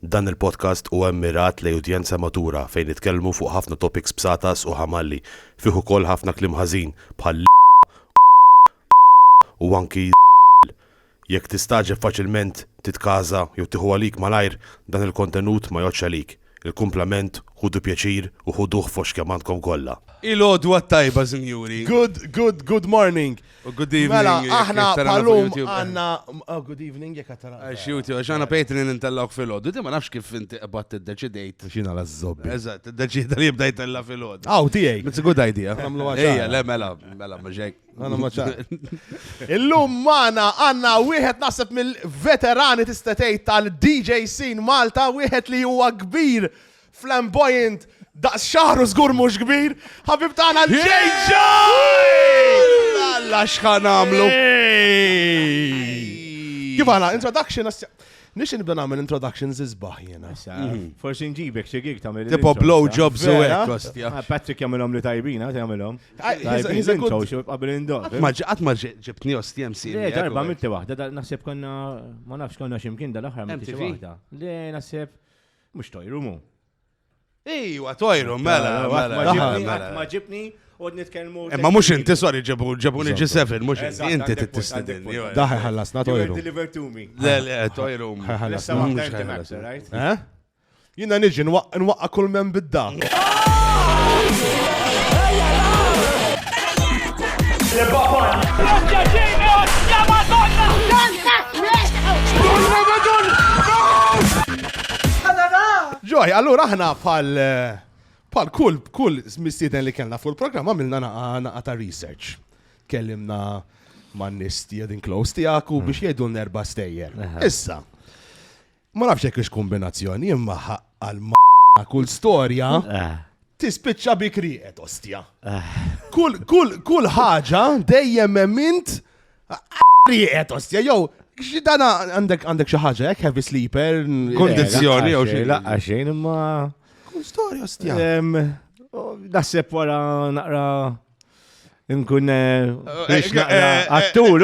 Dan il-podcast huwa mmirat lejn udjenza matura fejn nitkellmu fuq ħafna topics b'satas u ħamalli, fih ukoll ħafna kliem ħażin bħal u anki jekk tistaġeb faċilment titkaża jew tieħu għalik malajr dan il-kontenut ma jgħodx għalik. Il-kumplament ħudu pjaċir u ħuduh foxke mandkom kollha. Il-għodwa tajba, sinjuri. Good morning. Good evening. Mela, aħna palum għanna... Good evening, jek għatara. YouTube, għaxana Patreon intellawk fil-ħodu. Di ma nafx kif inti għabat t-deċidejt. Xina l-zobbi. Eżat, t-deċida li jibda jtella fil-ħodu. Aw, tijaj. It's a good idea. Għamlu għaxana. Ejja, le, mela, maġek. Għana maċa. Illum maħna għanna wieħed nasib mill-veterani t-istatejt tal-DJ scene Malta, wieħed li huwa kbir, flamboyant, daqs xaħru zgur mux kbir, ħabib tagħna l-JJ! Alla xħan għamlu. Kif għana, introduction, nix nibda nagħmel introductions izbaħ jena. Forsi nġibek xi gig tagħmel. Tipo blow jobs u hekk kostja. Patrick jagħmelhom li tajbina, tagħmelhom. He's a good... Qabel indor. Qatt ma ġibtni osti MC. Le darba mitti waħda, naħseb konna ma nafx konna x'imkien dal-aħħar mitti waħda. Le naħseb mhux tojru mu. Ejwa, tojru, mela. Ma ġibni u nitkellmu. Ma mhux inti, sorry, ġabuni G7, mhux inti tistidin. Daħi ħallasna tojru. Deliver to me. Le, tojru. Ħallasna. Jina niġi nwaqqa kull men bid-da. Ġoj, allura aħna pal kull mistieden li kellna fuq il-programm għamilna naqa ta' research. Kellimna man nisti din close tiegħek u biex jgħidu n-erba' stejjer. Issa, ma nafx hekk kombinazzjoni imma għal kull storja tispiċċa bikriqet ostja. Kull ħaġa dejjem mint riqet ostja, jew x'dana għandek xi ħaġa hekk heavy sleeper, kondizzjoni jew xi. Laqqa xejn imma kull storja ostja. Naħseb wara naqra nkun attur,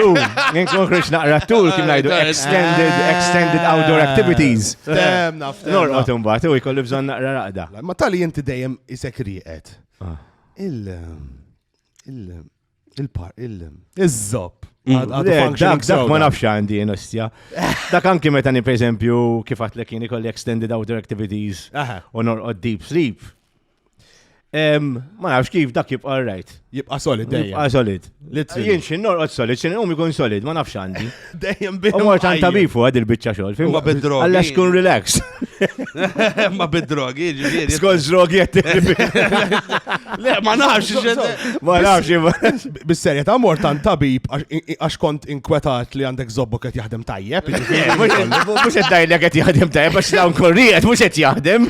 nkun krix naqra attur kien ngħidu extended outdoor activities. Norqod imbagħad u jkollu bżonn naqra raqda. Ma tali inti dejjem isek riqet. Il-żobb. Dak ma nafx għandi nostja. Dak anki meta ni per eżempju kif għatlek jien ikolli extended outdoor activities u norqod deep sleep. Ma nafx kif dak jibqa' right. Jibqa' solid dejjem. Jibqa' solid. Jien xi norqod solid, xi nqum ikun solid, ma nafx għandi. Dejjem bil. U mort għand tabifu għad il-biċċa xogħol. Ma bid-drogi. Għallax kun relax. Ma bid-drogi, ġifieri. Skont drogi qed. Le, ma nafx. Ma nafx. Bis-serjetà mort għand tabib għax kont inkwetat li għandek żobbu qed jaħdem tajjeb. Mhux qed ngħidlek qed jaħdem tajjeb għax dawn korrijiet mhux qed jaħdem.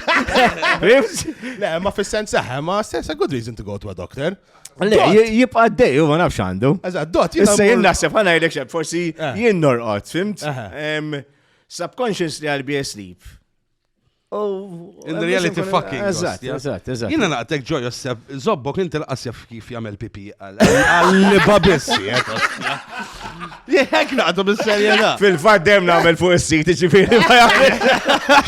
Le, ma fis-sens ma a good reason to go to a doctor. Le, jibqa' d-dej u ma nafx għandu. Eżatt, dot. Issa jien naħseb ħana jgħidlek xeb, forsi jien norqod, fimt? Subconsciously I'll be asleep. In reality fucking. Eżatt. Jiena naqtek ġoj josseb, zobbok inti laqasjaf kif jagħmel pipi għall-babissi. Jek naqdu bis-serjetà. Fil-fatt dem nagħmel fuq is-sit, ġifieri ma jagħmel.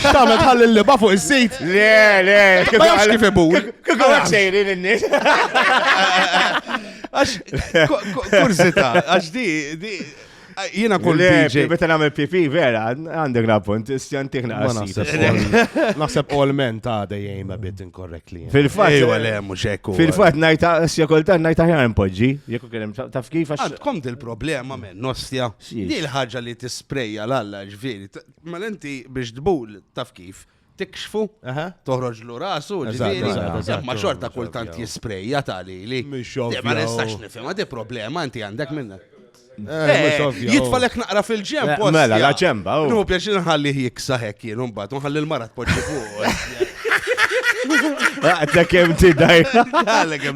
X'tagħmel tħalli l-liba fuq is-sit? Le. Ma jafx kif ibur. Kieku hekk sejrin in-nies. Għax kurzita, għax di jiena kull DJ. Meta nagħmel pipi vera, għandek rappont, istjantik Naħseb all men ta' dejjem a bit incorrectly. Fil-fatt. Le, mhux hekk. Fil-fatt ngħid sjakoltan ngħid aħjar impoġġi, jekk kien taf kif għax. Għandkom il-problema men, nostja. Di l-ħaġa li tisprejja l-alla ġifieri. Ma inti biex tbul taf kif. Tikxfu, toħroġ l rasu, ġifieri. Ma xorta kultant jisprejja tali li. Ma nistax nifhem, di problema inti għandek minna. Jitfalek naqra fil-ġemp. Mela, la ġemba. Nu, pjaċi nħalli jiksa hekk jien, mbagħad nħalli l-marat poġġi fuq. Għatta kem tiddaj.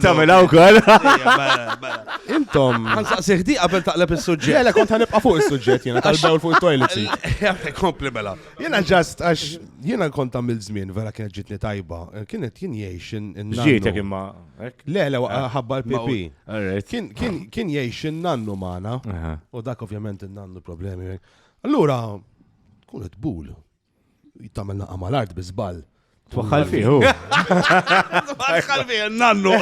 Tamela u koll. Intom. Għansaqsik di qabel taqleb il-sujġet. Jela, kont ħanibqa fuq il-sujġet jena, tal-bewl fuq il-toilet seat. Kompli mela. Jena ġast, għax jena kont għamil żmien, vera kienet ġitni tajba. Kienet jien jgħix in-nannu. Ġietek imma. Le, ħabba l-pipi. Kien jgħix in-nannu maħna. U dak ovvjament in-nannu problemi. Allura, kunet bul. Tamel naqqa mal-art bizbal. Twaħħal fiħu. Twaħħal fiħu, nannu.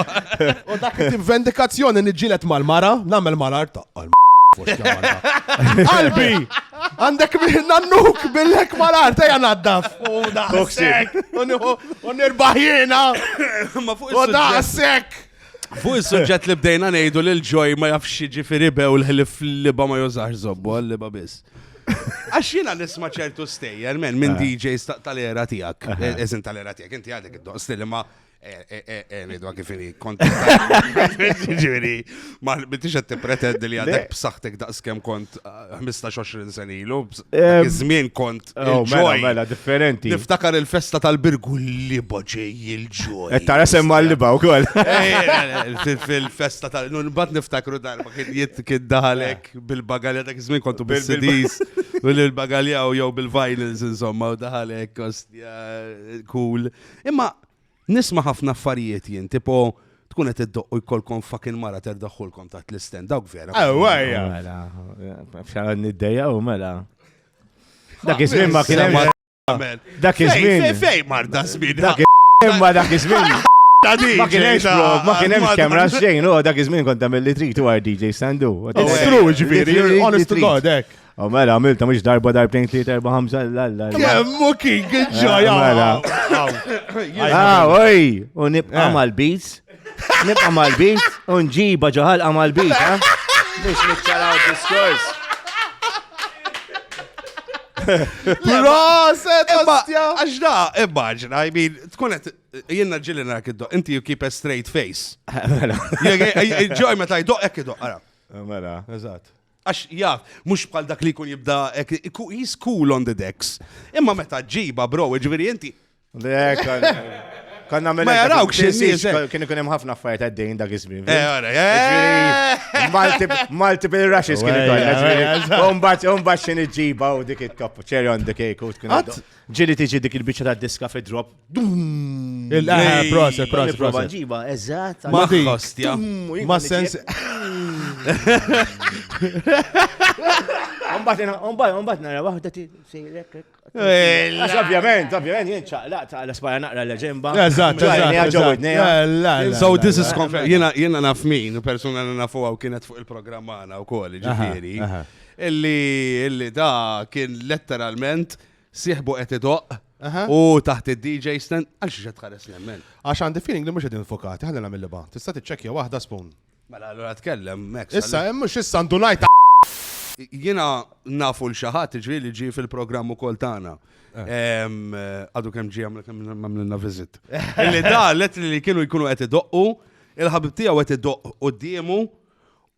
U dak vendikazzjoni nġilet mal-mara, namel mal-art Qalbi! Għandek nannuk bil-lek mal-art, eja naddaf. U daqsek! U nirbaħjena! U daqsek! Fuq il-sujġet li bdejna nejdu l-ġoj ma jafx ġifiri bew l-ħlif l-liba ma jużax zobbu, għal-liba bis. Għax jina nisma ċertu stejjer, men, minn DJs tal-era tijak. Eżin tal-era tijak, inti għadek id-doqs li ma nejdu għakifini konti. Ġiviri, ma bittix għed t-pretend li għadek b'saħtek daqs kem kont 15-20 senilu. Żmien kont il-ġoj. Mela, differenti. Niftakar il-festa tal-birgu li boġej il-ġoj. Tara semma l-liba u kol. Fil-festa tal-bat niftakru darba kien daħalek bil-bagalja dak żmien kontu bil-CDs. U l-bagalja u jew bil-vinyls insomma u daħalek kostja cool. Imma nisma ħafna affarijiet jien, tipo tkun qed iddoqqu jkollkom fucking mara terdaħħulkom taħt l-istend, dawk vera. Ewwejja. Mela, x'għad niddejja u mela. Dak iż-żmien ma kien hemm. Dak iż-żmien. Fej Marta żmien. Imma dak iż-żmien. Ma kien hemmx kamra xejn, dak iż-żmien kont tagħmel li trid u DJ Sandu. It's true, ġifieri, honest to God, hekk. U mela, għamilta mux darba darbtejn 3-4-5, la. Kemmu kien għġġoja. Oj, u nibqa mal-beats, u nġiba ġoħal mal-beats, ha? Biex nitċaraw diskors. Proset, ostja! Għax da, immaġina, I mean, tkunet, jenna ġilina kiddo, inti you keep a straight face. Ġoj meta jdoq, ekki doq, ara. Mela, eżat. Għax jaf, mux bħal dak li kun jibda, he's cool on the decks. Imma meta ġiba, bro, ġviri inti. Konna Ma jarawk x'in-nies. Kien ikun hemm ħafna affarijiet għaddejjin dak iż-żmien. Ora, Multiple rushes kien ikollna. Mbagħad x'in iġġiba u dik it-top cherry on the cake u tkun ġieli tiġi dik il-biċċa tad-diska fi-drop. Proset. Ġiba, eżatt. ma hostja. Ma sens. Mbagħad nara waħda tisejrek. Ovvjament, jien ċaqlaq ta' l-aspara naqra l-ġemba. Eżatt. So this is confirmed. Jena naf min, persuna nafu għaw kienet fuq il-programmana u kol, ġifiri. Illi da kien letteralment siħbu qed idoq u taħt id-DJ stand, għal xi tħares nemmen. Għax għandi feeling li mhux qegħdin fokati, ħalli nagħmel liba. Tista' tiċċekkja waħda spoon. Mela allura tkellem, Max. Issa mhux issa ndunajt Jiena nafu l-xaħat ġvili ġi fil-programmu kol tagħna. Għadu kemm ġi għamlilna viżit. Illi da letri li kienu jkunu qed idoqqu, il-ħabib tiegħu qed idoq qudiemu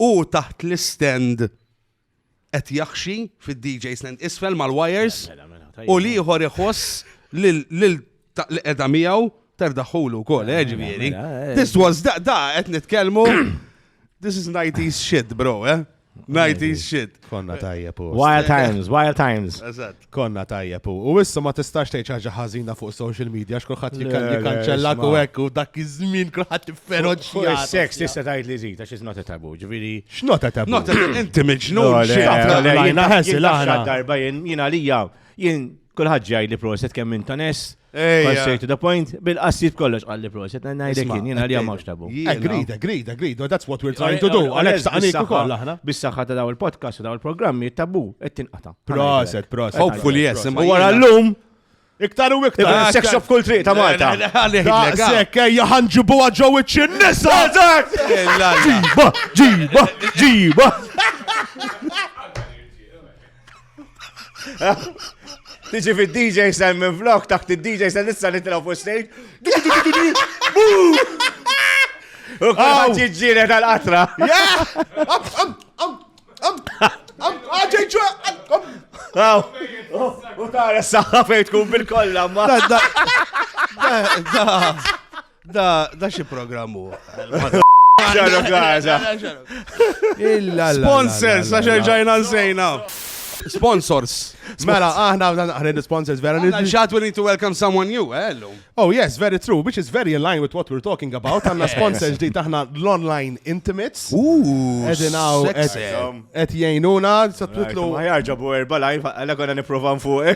u taħt l-istend qed jaħxi fid-DJ stand isfel mal-wires u li ieħor iħoss l-qeda miegħu terdaħħulu wkoll, ġifieri. This was da qed nitkellmu. This is 90s shit, bro, 90s shit. Konna tajjeb u. Wild times. Konna tajjeb u. U issa ma tistax tgħid ħaġa ħażina fuq social media x'kulħadd jikkanċellak u hekk u dak iż-żmien kulħadd ifferoċja. Sex tista' tgħid li żid għax is not a taboo, ġifieri. X'nota tabu? Not inti miġnun darba jien għalija jien kulħadd ġej li proset kemm int onest. Straight to the point, bil-qassib kollox għalli proset, najdek jien għalija mawx tabu. Agreed, that's what we're trying to do. Għalek staqnik u koll aħna. Bis-saħħa ta' daw il-podcast u daw il-programmi tabu, tinqata. Proset. Hopefully yes. U għara l-lum, iktar u iktar. sex of kull triq ta' Malta. Sekk, jaħanġibu għadġaw iċ-nisa. Ġiba. Tiġi fil-DJ stand minn vlog taħt il-DJ stand issa li tilaw fuq stage. U kħal ġiġġieri tal-qatra. U tara s-saħħa fejn tkun bil-kollha ma. Da xi programmu. Sponsors, għax ġajna nsejna. Sponsors. Mela, aħna naħred sponsors vera. Chat, we need to welcome someone new, hello. Oh yes, very true, which is very in line with what we're talking about. Għanna sponsors di taħna l-online intimates. Edinaw, et jgħinuna, Ma jarġabu erba live, għalla għonna niprofan fuq.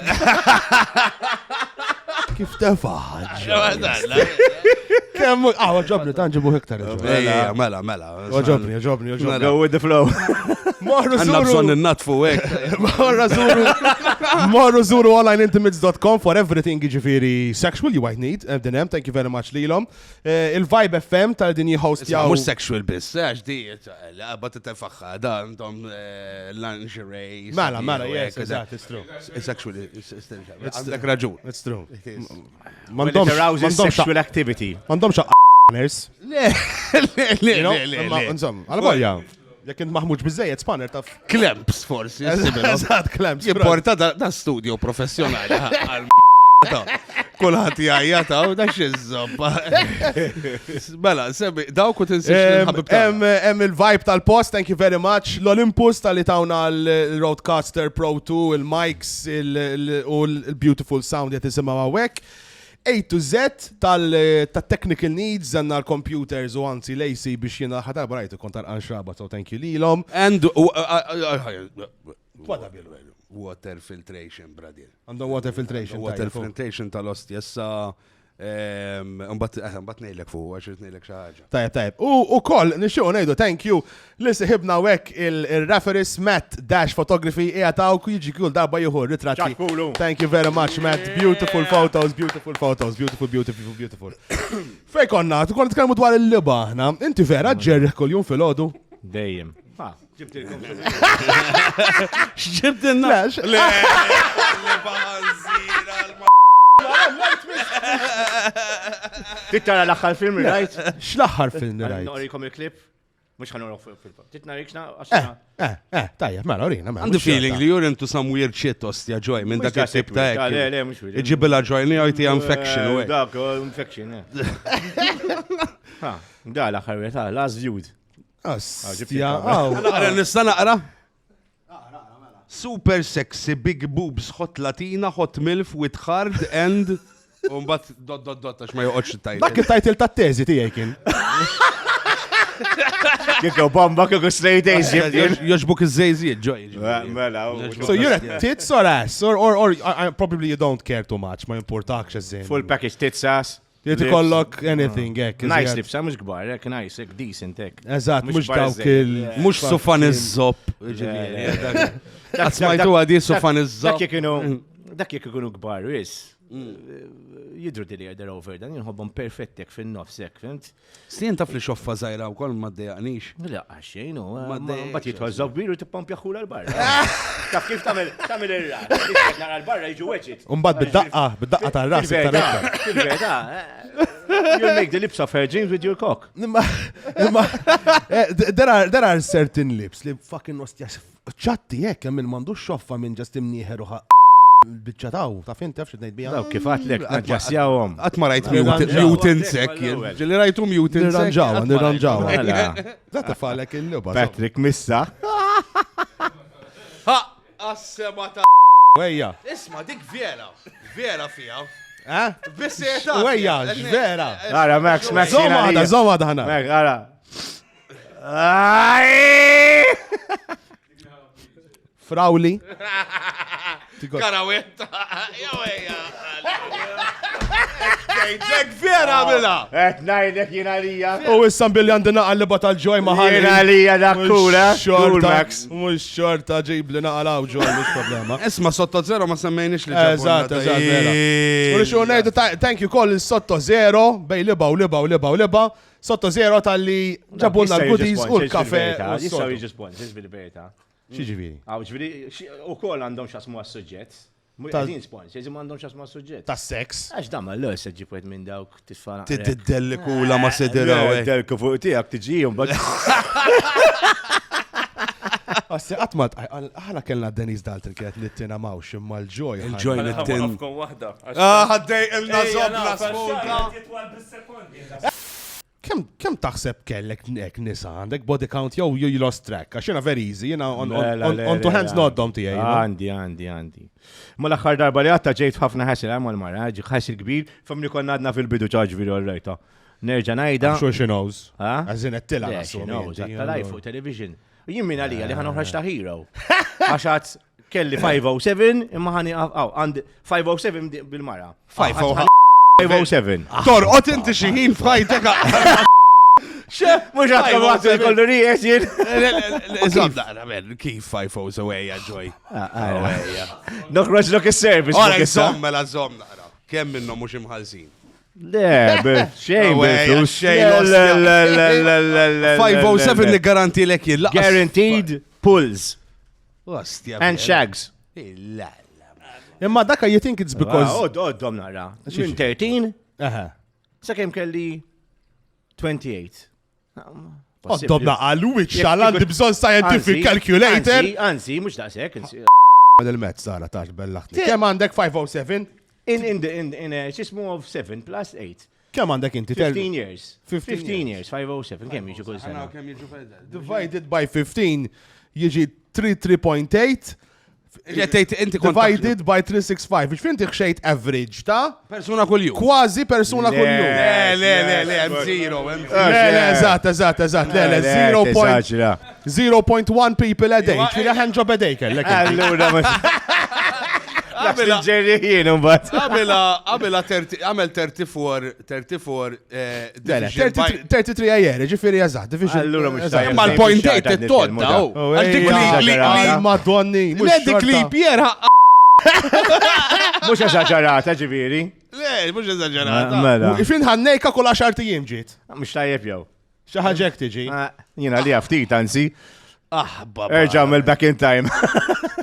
Kif tefaħ. Kemm, ġobni, tanġibu hektar. Mela. Ġobni. Go with the flow. Għanna bżon n-natfu għek. Morru zuru onlineintimates.com for everything ġifiri sexual you might need. FDNM, thank you very much lilom. Il-Vibe FM tal-din host jaw. Mux sexual biss, għax di, bat t-tefaxħa, da, għandhom lingerie. Mela, yes, exact, it's true. Sexual, għandek raġun. It's true. It arouses sexual activity. Mandom xa ners. Le. Insomma, għal-balja. Jek int maħmuġ bizzejiet spanner taf. Klemps forsi. Eżat, klemps. Jimporta da studio professjonali. Kulħat jajjata u da xizzobba. Mela, semmi, dawk u tinsiex ħabib Hemm il-vibe tal-post, thank you very much. L-Olympus tal-li tawna l-Roadcaster Pro 2, il-mics, u l-beautiful sound jett isimaw għawek. A to Z tal-technical needs għanna l-computers u għanzi lejsi biex jena ħadar barajtu kontar għanxraba, so thank you lilom. And Water filtration, bradir. Għandhom water filtration. Water filtration tal-ost, jessa mbatt nejlek fuq, għaxet nejlek xaħġa. Tajab. U koll, nixxu nejdu, thank you. Lissi ħibna wek il-referis Matt Dash Photography jgħataw jiġi kull darba juhu ritratti. Thank you very much, Matt. Beautiful photos. Beautiful. Fej konna, konna t-kalmu dwar il-liba ħna. Inti vera ġerriħ kull jum fil-ħodu? Dejjem. Xġibtinna? Le, Tittara l-axħar film, rajt? X'l-aħħar film rajt? Norikom il-klip? Mux ħanuru film. Titna rikxna? Tajja, mela, orina. Għandu feeling li you're into some weird shit, ostja, Joy, minn dak il-tip ta' ek. Le, mux weird. Iġibila Joy, li għajti infection, u Dak, infection, Da, l-axħar ta' last viewed. Għara, nista naqra? Super sexy, big boobs, hot latina, hot milf, with hard and... Umbat, dot, għax ma joqgħodx il-tajl. Dak il-tajtil ta' teżi tiegħi kien. Kiko bomba, kiko straight A's. Joġbuk iż-żejżiet, Joy. So you're a tits or ass? Or probably you don't care too much, ma importakx eżin. Full package tits ass. Jieti kollok anything, ek. Nice lips, mux gbar, ek, nice, ek, decent, ek. Eżat, mux dawk il... Mux sofan iż-zopp. Għasmajtu għadi sofan iż-zopp. Dak jek ikunu gbar, wis. Jidru dili għadar over, dan jinħobbom perfettek fin-nofsek, fint? Stien taf li xoffa zaħira u kol ma d-dejaqnix. La, għaxejn, u bat jitħozzok biru t-pompja xula l-barra. Taf kif tamil il-rar, nara l-barra jiġu weċit. Umbat bid-daqqa tal-ras. Fil-veta, you'll make the lips of her dreams with your cock. There are certain lips li fucking nostja ċatti jek, minn mandu xoffa minn ġastim nieħeru bicċataw, ta' fin tafx nejt bija. Daw, kif għatlek, naġġasjawom. Għatma rajt mutinsek, ġili rajtu mutinsek. Nirranġawa. Zata falek il-luba. Patrick Missa. Ha, assema ta' Wejja. Isma, dik vera fija. Bissieta. Wejja, ġvera. Għara, Max. Zoma daħna. Max, għara. Frawli. Karawetta. Dik vera bila. Najdek jina lija. U issam billi għandina għalliba tal-ġoj maħal. Jina lija dak kura. Cool, Max. Mux xorta ġib li naqalaw ġoj, mux problema. Isma sotto zero ma semmejnix li ġabu. Eżat, vera. U li xo nejdu, thank you call sotto zero, bej liba. Sotto zero tal-li ġabunna l-goodies u l-kafe. Jistaw jiġi sponsors bil-beta. Xieġiviri? Ġviri, u kol għandhom xasmu għas-sujġet. Għadin sponsors, jizim għandhom xasmu għas-sujġet. Ta' sex? Għax damma l-għus ġipwet minn dawk tisfana. Tiddelli kula ma sediraw. Delku fuq tijak tiġijum, bad. Għassi, għatmat, għala kellna Denis Dalton kienet nittina mawx imma l-ġoj. Il-ġoj nittin. Għaddej il-nazobna sponta. Kem taħseb kellek nek nisa għandek body count jew you lost track? Għax jena very easy, jena on two hands noddom tijaj. Għandi. Ma l-axħar darba li għatta ġejt ħafna ħasil għamal mara, ħasil kbir, famni konna għadna fil-bidu ċaġviri għal-rajta. Nerġa najda. Sure she knows. Għazin għattila. She knows, għatta live fuq television. Jien minna li ħan uħraġ ta' hero. Għaxat kelli 507 imma ħani għandi 507 bil-mara. 507. Torqot inti xi ħin f'ħajtek. Mux għatkom għattu kollu rijes jien. Kif 5 away ġoj. Noħroġ lok il-service. Ora zommela naqra. Kemm minnhom mhux imħallsin. Le, xejn bil-flus. 507 li garantilek jien. Guaranteed pulls and shags. Imma daka you think it's because... Oddom nara. Min 13, sa' kem kelli 28. Oddom naqalu, xal għandi bżon scientific calculator. Anzi, mux daqsek. Il-mezz sara taġ bellaħni. Kem għandek 507? In a xismu of 7 plus 8. Kem għandek inti? 15 years. 15 years, 507. Kem jiġu kull sena? Divided by 15 jiġi 3.8. Divided by 365. Biex finti xejt average, ta? Persuna kull-jum. Kważi persuna kull-jum. Le, zero. Le, eżat. Le, 0.1 people a day. Ċfiri ħanġob a day kellek. Allura, Għamela ġerri jien, bat. Għamela għamel 34 33 għajeri, ġifiri eżat. Allura mux tajja. Ma l-point 8 it-todda. Madonni. Le, dik li pjera. Mux eżagġarata ġifiri. Le, mux eżagġarata. Ifin ħannejka kull 10 tijiem ġiet. Mux tajjeb jow. Xaħġek tiġi. Jina li għaftit, anzi. Baba. Erġa' back in time.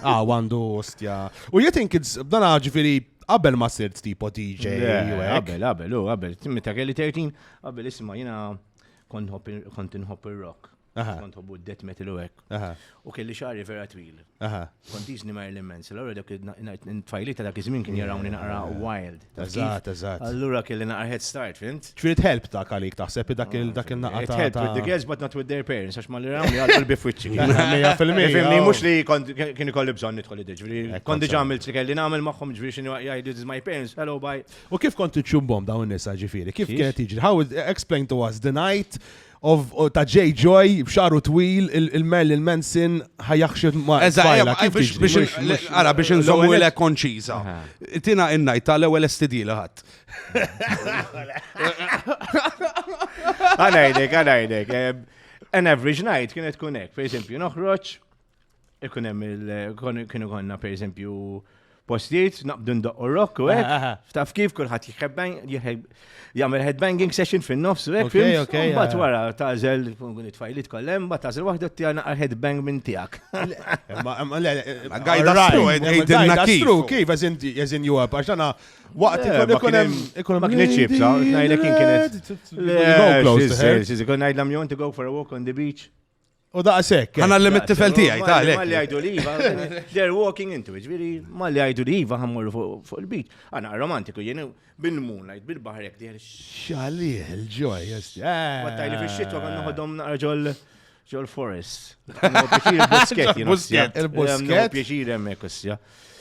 Għandu ostja. U you think it's, dana ġifiri, qabel ma sirt tipo DJ. Qabel. Meta kelli 13, qabel isma jina kont inħobb il-rock. Kont hobbu d-death metal u hekk. U kelli xari vera twil. Kont jiżni Marilyn Manson. Allura dak it-tfajli ta' dak iż-żmien kien jarawni naqra wild. Eżatt. Allura kelli naqra head start, fint? Ċfirit help ta' għalik taħseb dak il-naqra. It helped with the girls but not with their parents, għax ma li rawni għal bifwiċċi. 100%. Mux li kien ikolli bżonn nidħol id-ġviri. Kont diġà għamilt li kelli nagħmel magħhom ġviri x'inhu jgħidu this is my parents, hello bye. U kif kont tiċċumbhom dawn nisa ġifieri? Kif kienet tiġri? How explain to us the night of ta' J. Joy b'xaru twil il-Marilyn Manson ħajaxxed ma' biex nżommu l konċiża. Tina in-najt tal-ewwel STD li ħadd. Għanajdek. An average night kienet tkun hekk, per eżempju, noħroġ, ikun hemm kienu konna per eżempju postijiet, naqbdu ndoqqu rock u hekk. Taf kif kulħadd jagħmel headbanging session fin-nofs u hekk. Mbagħad wara tażel it-tfajlit kollhem, mbagħad tażel waħda tagħna headbang minn tiegħek. Għajda kif as in you up għax dana waqt ikun ma kienx ċibsa, ngħidlek kien kienet. Ikun ngħidlhom you want to go for a walk on the beach. U daqsek. Għanna l-tifel tijaj, ta' Ma li għajdu li jiva, they're walking into it, ġviri, ma li għajdu li jiva ħammurru fuq il-beach. Għana romantiku, jenu bil-moonlight, bil-bahrek, diħer xali l-ġoj, jesti. Battajli fi xitwa għanna ħodom naqra ġol forest. Il-busket, il-busket. Pieċir emmek, ustja.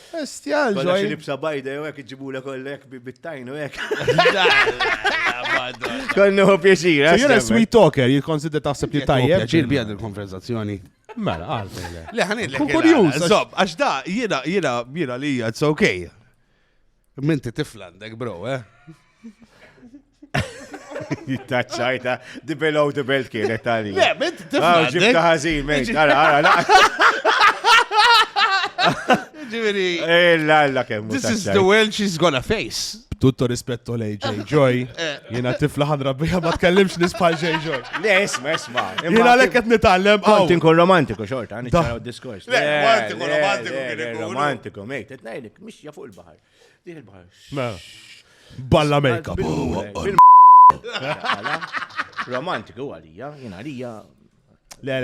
Estjal, Kolla ġoj. xilibsa bajda, u għek ġibula kollek bit-tajn, u għek. Konnu pieċir. So you're a sweet talker, you consider taħseb li tajjeb. Ġir bjad il-konverzazzjoni. Mela, għalfejle. Le, ħanil. Kun kurjuż. Zob, għax da, jina li it's okay. Minti tiflandek, bro, Jittaċċajta, di below the belt kienet tali. Le, minti tiflandek. Ġibta ħazin, mejt, ara. Ġiviri. Alla kemm. This is the world she's gonna face. Tutto rispetto lej J. Joy, jena tifla ħadra bija ma tkellimx nisbħal J. Joy. Le, isma. Jena lekket nitallem. Kont inkun romantiku xorta, għani ċaraw diskors. Le, romantiku kien ikun. Romantiku, mejt, etnajlik, mixja fuq il-bahar. Diħ il-bahar. Balla make-up. Romantiku għalija, jena għalija. Le,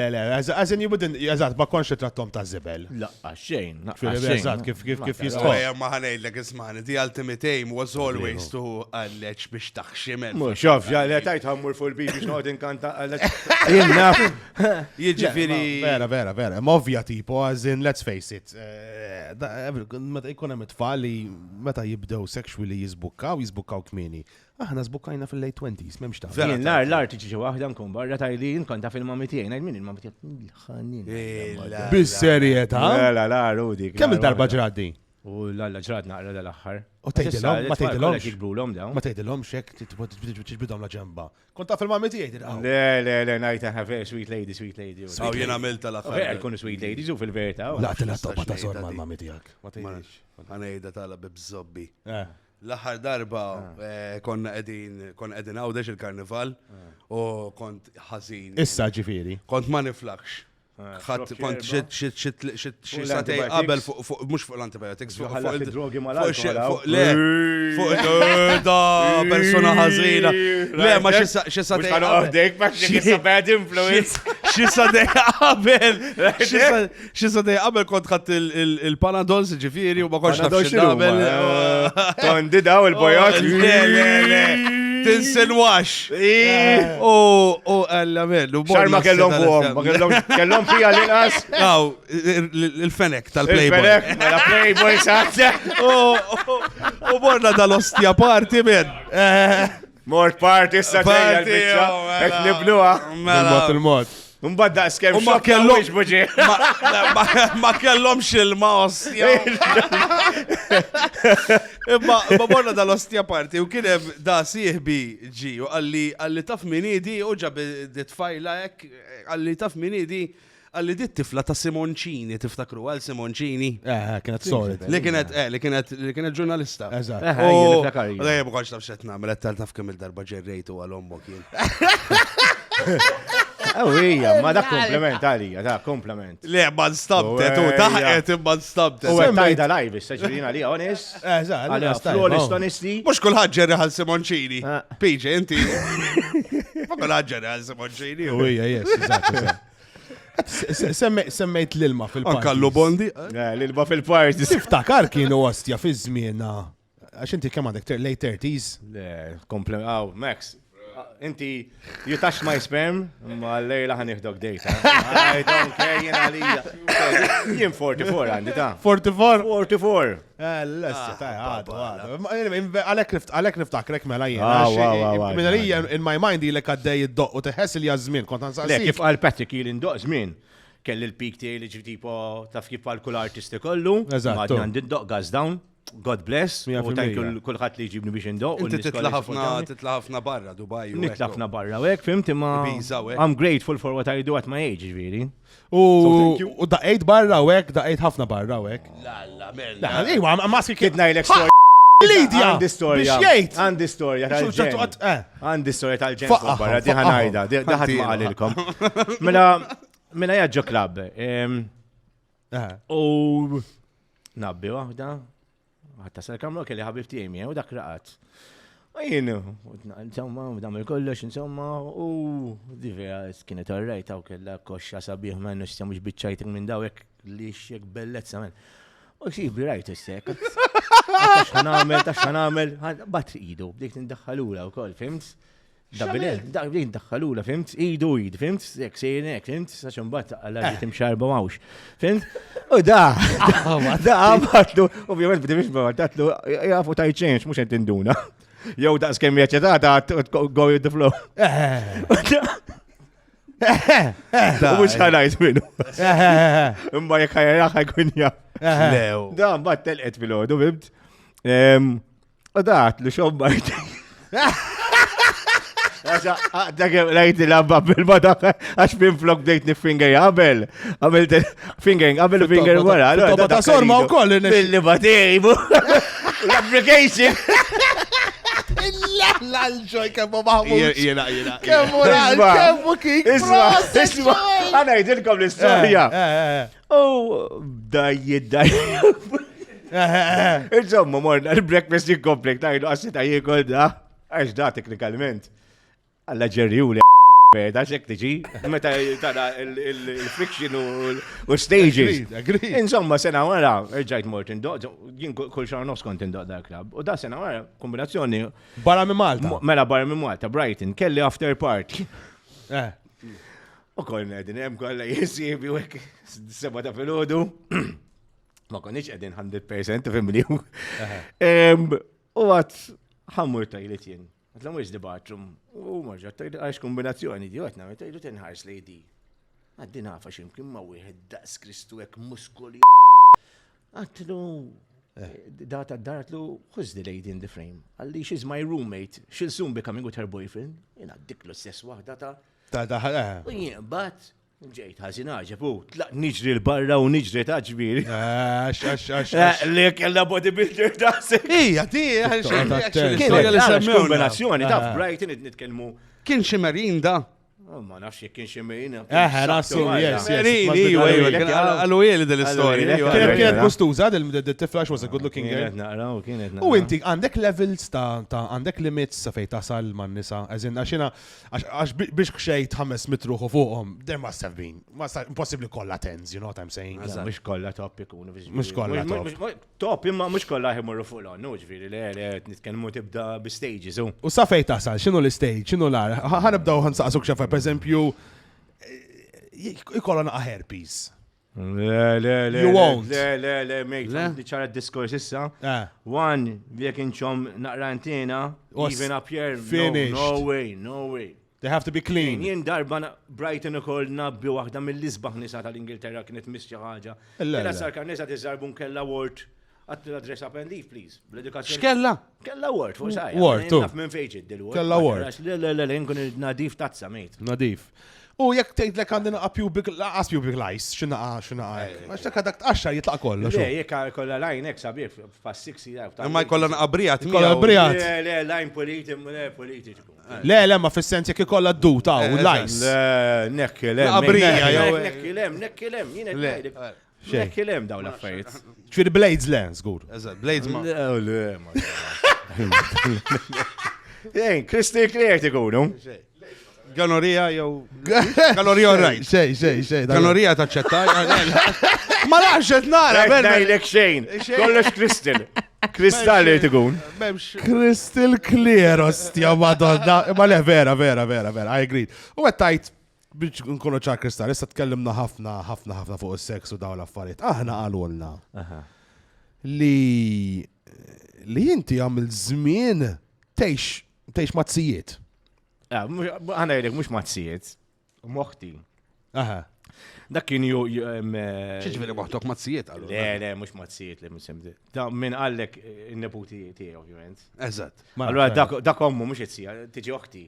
as in you wouldn't, eżat, ma konx trattom ta' zibel. Laqqa xejn, Eżat, kif jistħu. Ma ħanejdlek ismani, the ultimate aim was always to għalleċ biex taħximen. Xof, ġalli tajt ħammur fuq il-bib biex noqgħod inkanta għalleċ. Jiġifieri. Vera. Movja tipo, as in, let's face it. Meta jkun hemm it-tfal li meta jibdew sexually jizbukkaw kmieni. Aħna zbukkajna fil-late 20s, memx ta' Jien l-art tiġi waħda nkun barra tajli nkun ta' fil-mami tiegħi. min il-mamma tiegħek ħanin. Bis-serjetà? La, Rudi. Kemm il-darba ġraddi? U l-alla ġrad naqra dal-axħar. U tgħidilhom, ma tgħidilhomx. Jikbrulhom dawn. Ma tgħidilhomx hekk tiġbidhom la ġemba. Kont taf il-mammi tiegħi Le, ngħid ħafe sweet lady. Aw jien għamilta l-aħħar. Kunu sweet ladies u fil-verità. Laqtilha toppa ta' sor mal-mammi tiegħek. Ma tgħidilx. Ħanejda tala bibżobbi. L-aħħar darba konna qegħdin għawdex il-karnival u kont ħażin. Issa ġifieri. Kont ma niflakx. Kont xi satej qabel mhux fuq l-antibiotics fuq il-drogi fuq da persuna ħażina. Le ma xi satej qabel. Ma bad influence. Xi satej qabel. Xi satej qabel kont ħadd il-Panadols ġifieri u ma kontx nafx qabel. Tondidaw il-bojot. Le. Tinsenwax. U għallamen. Xar ma kellhom fuqhom, ma kellhom fija l-inqas. Aw, il-fenek tal-Playboy. Il-fenek, mela Playboy saħta. U borna dal-ostja parti men. Mort parti s-saġġa l-bicċa. Et nibluha. Il-mod. Mbadda skem xokka mux buġi. Ma kellhom xilma ostja. Ma borna dal-ostja parti u kienem da sieħbi ġi u għalli taf minidi u ġab ditfajla ek għalli taf minidi għalli dit tifla ta' Simoncini, tiftakru għal Simoncini. Kienet solid. Li kienet ġurnalista. Eżatt. Dajja ma konx taf xet namel, għattal taf kemm il-darba ġerrejtu għal-ombo kien. Ija, ma da komplement għalija, da komplement. Le, ma nstabtet, u taħqet imma nstabtet. U għettajda live, s-saġirina li honest. Għalija, florist honesty. Mux kullħat ġerri għal Simoncini. Piġi, inti. Ma kullħat ġerri għal Simoncini. U ija, yes, Semmejt l-ilma fil-party. Ankallu bondi? L-ilma fil-party. Tiftakar kienu ostja fi żmienna. Għax inti kemm għandek late 30s? Komplement, Max. Inti, you touch my sperm, ma l-lejla ħaniħdok dejta. I don't care, jena lija. Jien 44 għandi ta' 44? 44. L-essi, ta' għalek niftakrek mela jena. Minna lija in my mind jilek għaddej id-doq u teħess il-jazmin, kont għansaqsik. Le, kif għal Patrick il-indoq żmien. Kelli l-pik tiegħi li ġiftipo taf kif għal kull artisti kollu. Eżatt. Għandi id-doq gaz down. God bless, u thank kullħat li ġibni biex indoq. Inti titlaħafna barra, Dubai. Nitlafna barra, wek, fimti ma. I'm grateful for what I do at my age, ġviri. U daqejt barra, wek, daqejt ħafna barra, wek. La, Iwa, maski kidna il-story. Lidja! Għandi storja tal-ġen. Għandi storja tal-ġen barra, diħanajda, diħat ma għalilkom. Mela jaġġo klab. U nabbi waħda. Għatta sal-kamra kelli ħabib tiemi, u dak raqat. Għajnu, insomma, damel kollox, insomma, u divera kienet għarrajta u kella koxxa sabiħ ma' nustja mux bitċajtik minn dawek li xiek bellezza men. U xibri rajtu s-sek. Taxħanamel, batri idu, bdik nindaħħalula u koll, fimt? Dabbilel, bdik nindaħħalula, fimt? Idu, fimt? Sek sejnek, fimt? Saċun bat għalla ġitim xarba mawx, fimt? U da għabatlu, ovvijament bidi biex għabatlu, jgħafu ta' ċenx, mux għentinduna. Jow da' skemm jaċetata, go with the flow. U mux ħanajt minnu. Imma jek ħajraħ ħajkun jgħab. Da mbat telqet fil-ħodu, bibt. U da għatlu xobbajt. Dak rajt il-abba bil-badak, għax bin flok bdejt nifinger qabel. Għamilt fingering qabel u finger wara. Tobba ta' sorma u koll. Billi bateri, l-application. L-ġoj kemmu maħmud. Jena. Kemmu kemmu kik. Isma, għana jidilkom l-istoria. Daj. Insomma, morna, il-breakfast jikkomplek, tajdu għassita jikol da. Għax da teknikalment. Alla ġerri u li beda xek tiġi, meta tara il-friction u stages. Insomma, sena wara, rġajt mort indoq, jien kull xar nofs kont indoq da klab. U da sena wara, kombinazzjoni. Barra minn Malta. Mela barra minn Malta, Brighton, kelli after party. U koll nedin, jem kolla jisibi u għek, seba ta' fil-ħodu. Ma konniċ edin 100% fimli. U għat, ħammur tajlit jien. Għatla mux di bathroom. U marġa, għax kombinazzjoni di għatna, tajlu tenħars li di. Għaddi nafa ximkien ma wieħed daqs Kristu hekk muskoli. Għatlu, data d-dartlu, who's the lady in the frame? Għalli, she's my roommate, she'll soon becoming with her boyfriend. Jena diklu s-sess wahda ta' u jien, bat, ġejt ħazin ħagġa, tlaq niġri l-barra u niġri ta' ġbiri. Li kella bodybuilder ta' se. Ija, di, Kienet kombinazzjoni ta' Brighton nitkelmu. Kien ximerin da. Ma nafx jek kien xemmerina. Rassu, yes. Għallu jeli dell-istoria. Kienet gustuża, the-Flash was a good looking girl. Kienet naqraw. U inti, għandek levels għandek limits sa fej tasal man nisa, għazin, għaxina, għax biex xejt 5 mitru fuqhom, there must have been, impossibly kolla tens, you know what I'm saying? Mux kolla top ikunu. Mux kolla top. Top, imma mux kolla ħimurru fuq l-għannu, ġviri, li nitkellmu tibda b-stages. U sa fej tasal, xinu l-stage, xinu l-għar, ħanibdaw ħansaqsuk xafa, per eżempju, ikolla naqa herpes. You won't. Le, mate, li ċara diskors issa. One, jek inċom naqrantina, even up here, no way. They have to be clean. Jien darba Brighton ukoll nabbi waħda mill-isbaħ nisa tal-Ingilterra kienet misċi ħaġa. Kella sarka nisa tiżarbun kella word. Għattu l-adress up and leave, please. X'kella? Kella word, for sajja. Word, tu. Naf minn fejġid dil-word. Kella word. Le, nkun nadif tazza, mate. Nadif. U jek tgħid lek għandna naqa pubic lice, x'inaqa. Għax dak dak tqaxxa jitlaq kollu. Le, jekk kollha line hekk sabiħ fa' 6 years. Ma jkollha naqa brijat. Kollha brijat. Le, line politiku. Le, ma fis-sens jekk ikollha d-duta u lice. Le, nekkilem. Qabrija jew. Nekkilem, jien qed ngħidlek. Nekkilem daw l-affarijiet. Ċfiri blades le, żgur. Blades ma. Le, ma. Ejn, Kristi Clear tikunu. Ganorija jew. Ganorija right. Xej. Ganorija taċċettaj. Ma laħxet nara, Ngħidlek xejn. Kollox Kristal. Kristalli tikun. Crystal clear, ostja, madonna. Ma le, vera, I agree. U għettajt, biex nkunu ċar Kristal, issa tkellimna ħafna fuq is-seks u daw l-affarijiet. Aħna għalulna li inti għamil żmien tgħix mazzijiet. Għana jgħidek mux mazzijiet, moħti. Dak kien ju. ċiġveri moħtok mazzijiet għallu. Le, mux mazzijiet li musemdi. Da minn għallek il-neputi tiegħu, ovvijament. Eżatt. Allora dak ommu mux jitzija, tiġi oħti.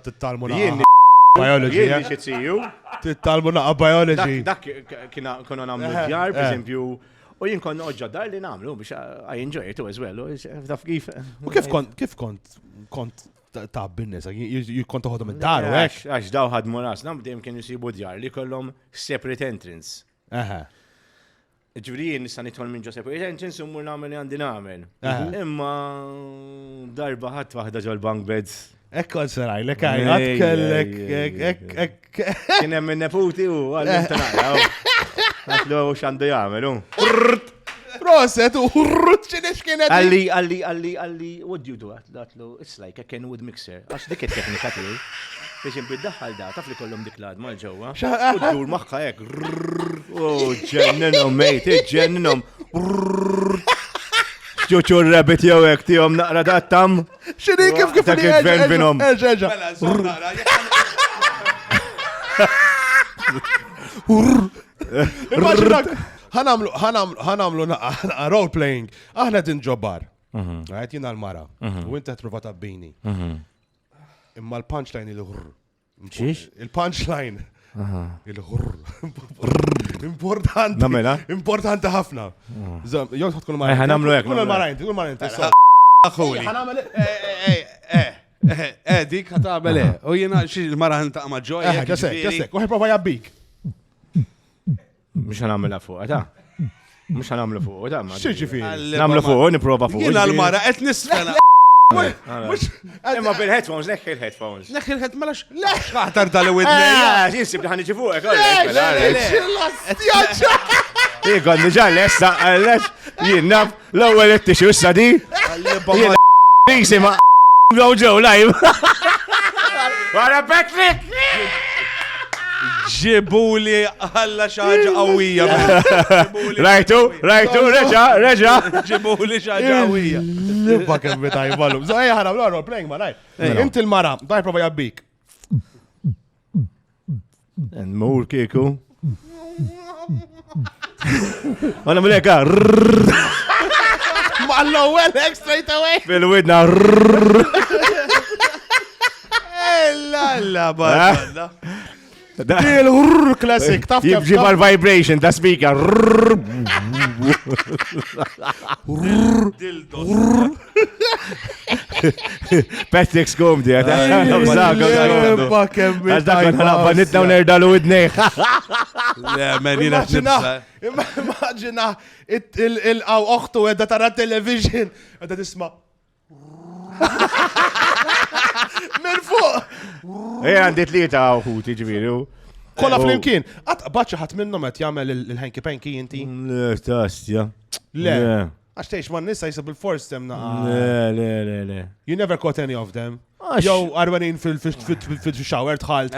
Tittalmu Jien biology. Jien xitziju. Tittalmu naqa biology. Dak kiena namlu djar, per esempio. U jien konna oġġa dar li namlu biex I enjoy it as well. Taf kif. U kif kont ta' binnis, kont toħodhom id-dar u hekk. Għax daw ħadmu rasna bdejjem kienu jsibu djar li kollhom separate entrance. Ġifieri jien nista' nidħol minn ġo separate entrance u mmur nagħmel li għandi nagħmel. Imma darba ħadd waħda ġol bunk beds. Ekkol saraj, lek għajat kellek. Kien hemm in-neputi u għallim ta' naqra. Għatlu xandu jgħamelu. Proset u ċinix kienet. Għalli, what do you do? Għatlu, it's like a Kenwood mixer. Għax dik il-teknika tiegħi. Biex bid-daħħal da, taf li kollhom dik l-adma l-ġewwa. U ddur magħha hekk. Oh, ġenninhom, mate, ġenninhom. Ġuċu r-rabbit jew hekk tihom naqra dattam. X'inhi kif dak il-gvern binhom. Eġa. Immaġinak, ħanamlu role playing. Aħna din ġobbar. Għajt jina l-mara. U inta t-prova tabbini. Imma l-punchline il-ħurr. Il-punchline. Il-ħurr. Importanti ħafna. Jow tkun mara. Ħanamlu hekk. Kun l-mara inti, kun l-mara inti. Dik ħatamel u jena l-mara ħanta ma ġoj. Kessek, uħi prova jabbik. Mux ħanamlu fuq, ta' mux ħanamlu fuq, ta' Xieġifi? Namlu fuq, niprofa fuq. Jena l-mara, et nisfena. Imma bil-headphones, neħħi il-headphones. Neħħi il-headphones, malax, lax xaħtar dal-widnejja. Jinsib li ħanġi fuq, Ikon diġa l-essa, għallex, jinnaf, l-ewel it-tixu s-sadi. Jisima, ġow live. Wara Patrick! ġibuli għalla xaġa għawija. Rajtu, reġa. Ġibuli xaġa għawija. Bakkem bitaj balum. So ħana bl-għarru playing ma naj. Inti l-mara, daj prova jabbik. Nmur kieku. Għana muleka. Ma l-ewwel hekk straight away. Fil-widna. La balla. Il-hurr classic, taf kif. Jibġib għal-vibration ta' speaker. Patrick Scomdi, għal-dak nerdalu id-nejħ. Le, men jina Immaġina il-qaw oħtu għedda tara television, għedda tisma. Min fuq! Għandit li ta' uħuti ġviri. Kolla fl-imkien. Baċċa ħat minnom għet jgħamil il-hanky panky jinti? Le, tastja. Le. Għax teħx man nissa jisab il-force temna. Le. You never caught any of them. Jow, arbanin fil-shower tħalt.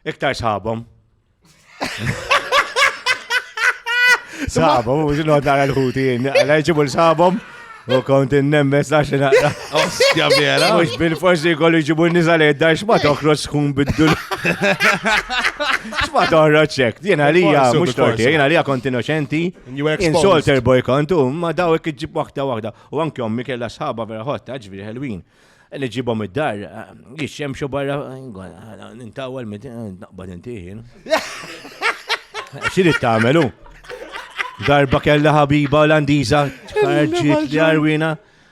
Iktar sħabom. Sħabom, u ġinot nara l-ħuti. Għalajġibu l-sħabom. U kont innemmes lax naqra. Ostja vera. Mux bil-forsi kollu jġibu n-nizaled da xma toħroġ skun biddul. Xma toħroġ ċek. Jena lija, mux forti, jena lija kont innoċenti. Insolter boy kontu, ma daw ek iġib waħda. U anki ommi kella sħaba vera ħotta, ġviri ħelwin. Nġibom id-dar, jixxemxu barra, nintawal naqbad intiħin. Xiri t-tamelu? Darba kella ħabiba Olandiza, ħarġit li Arwina,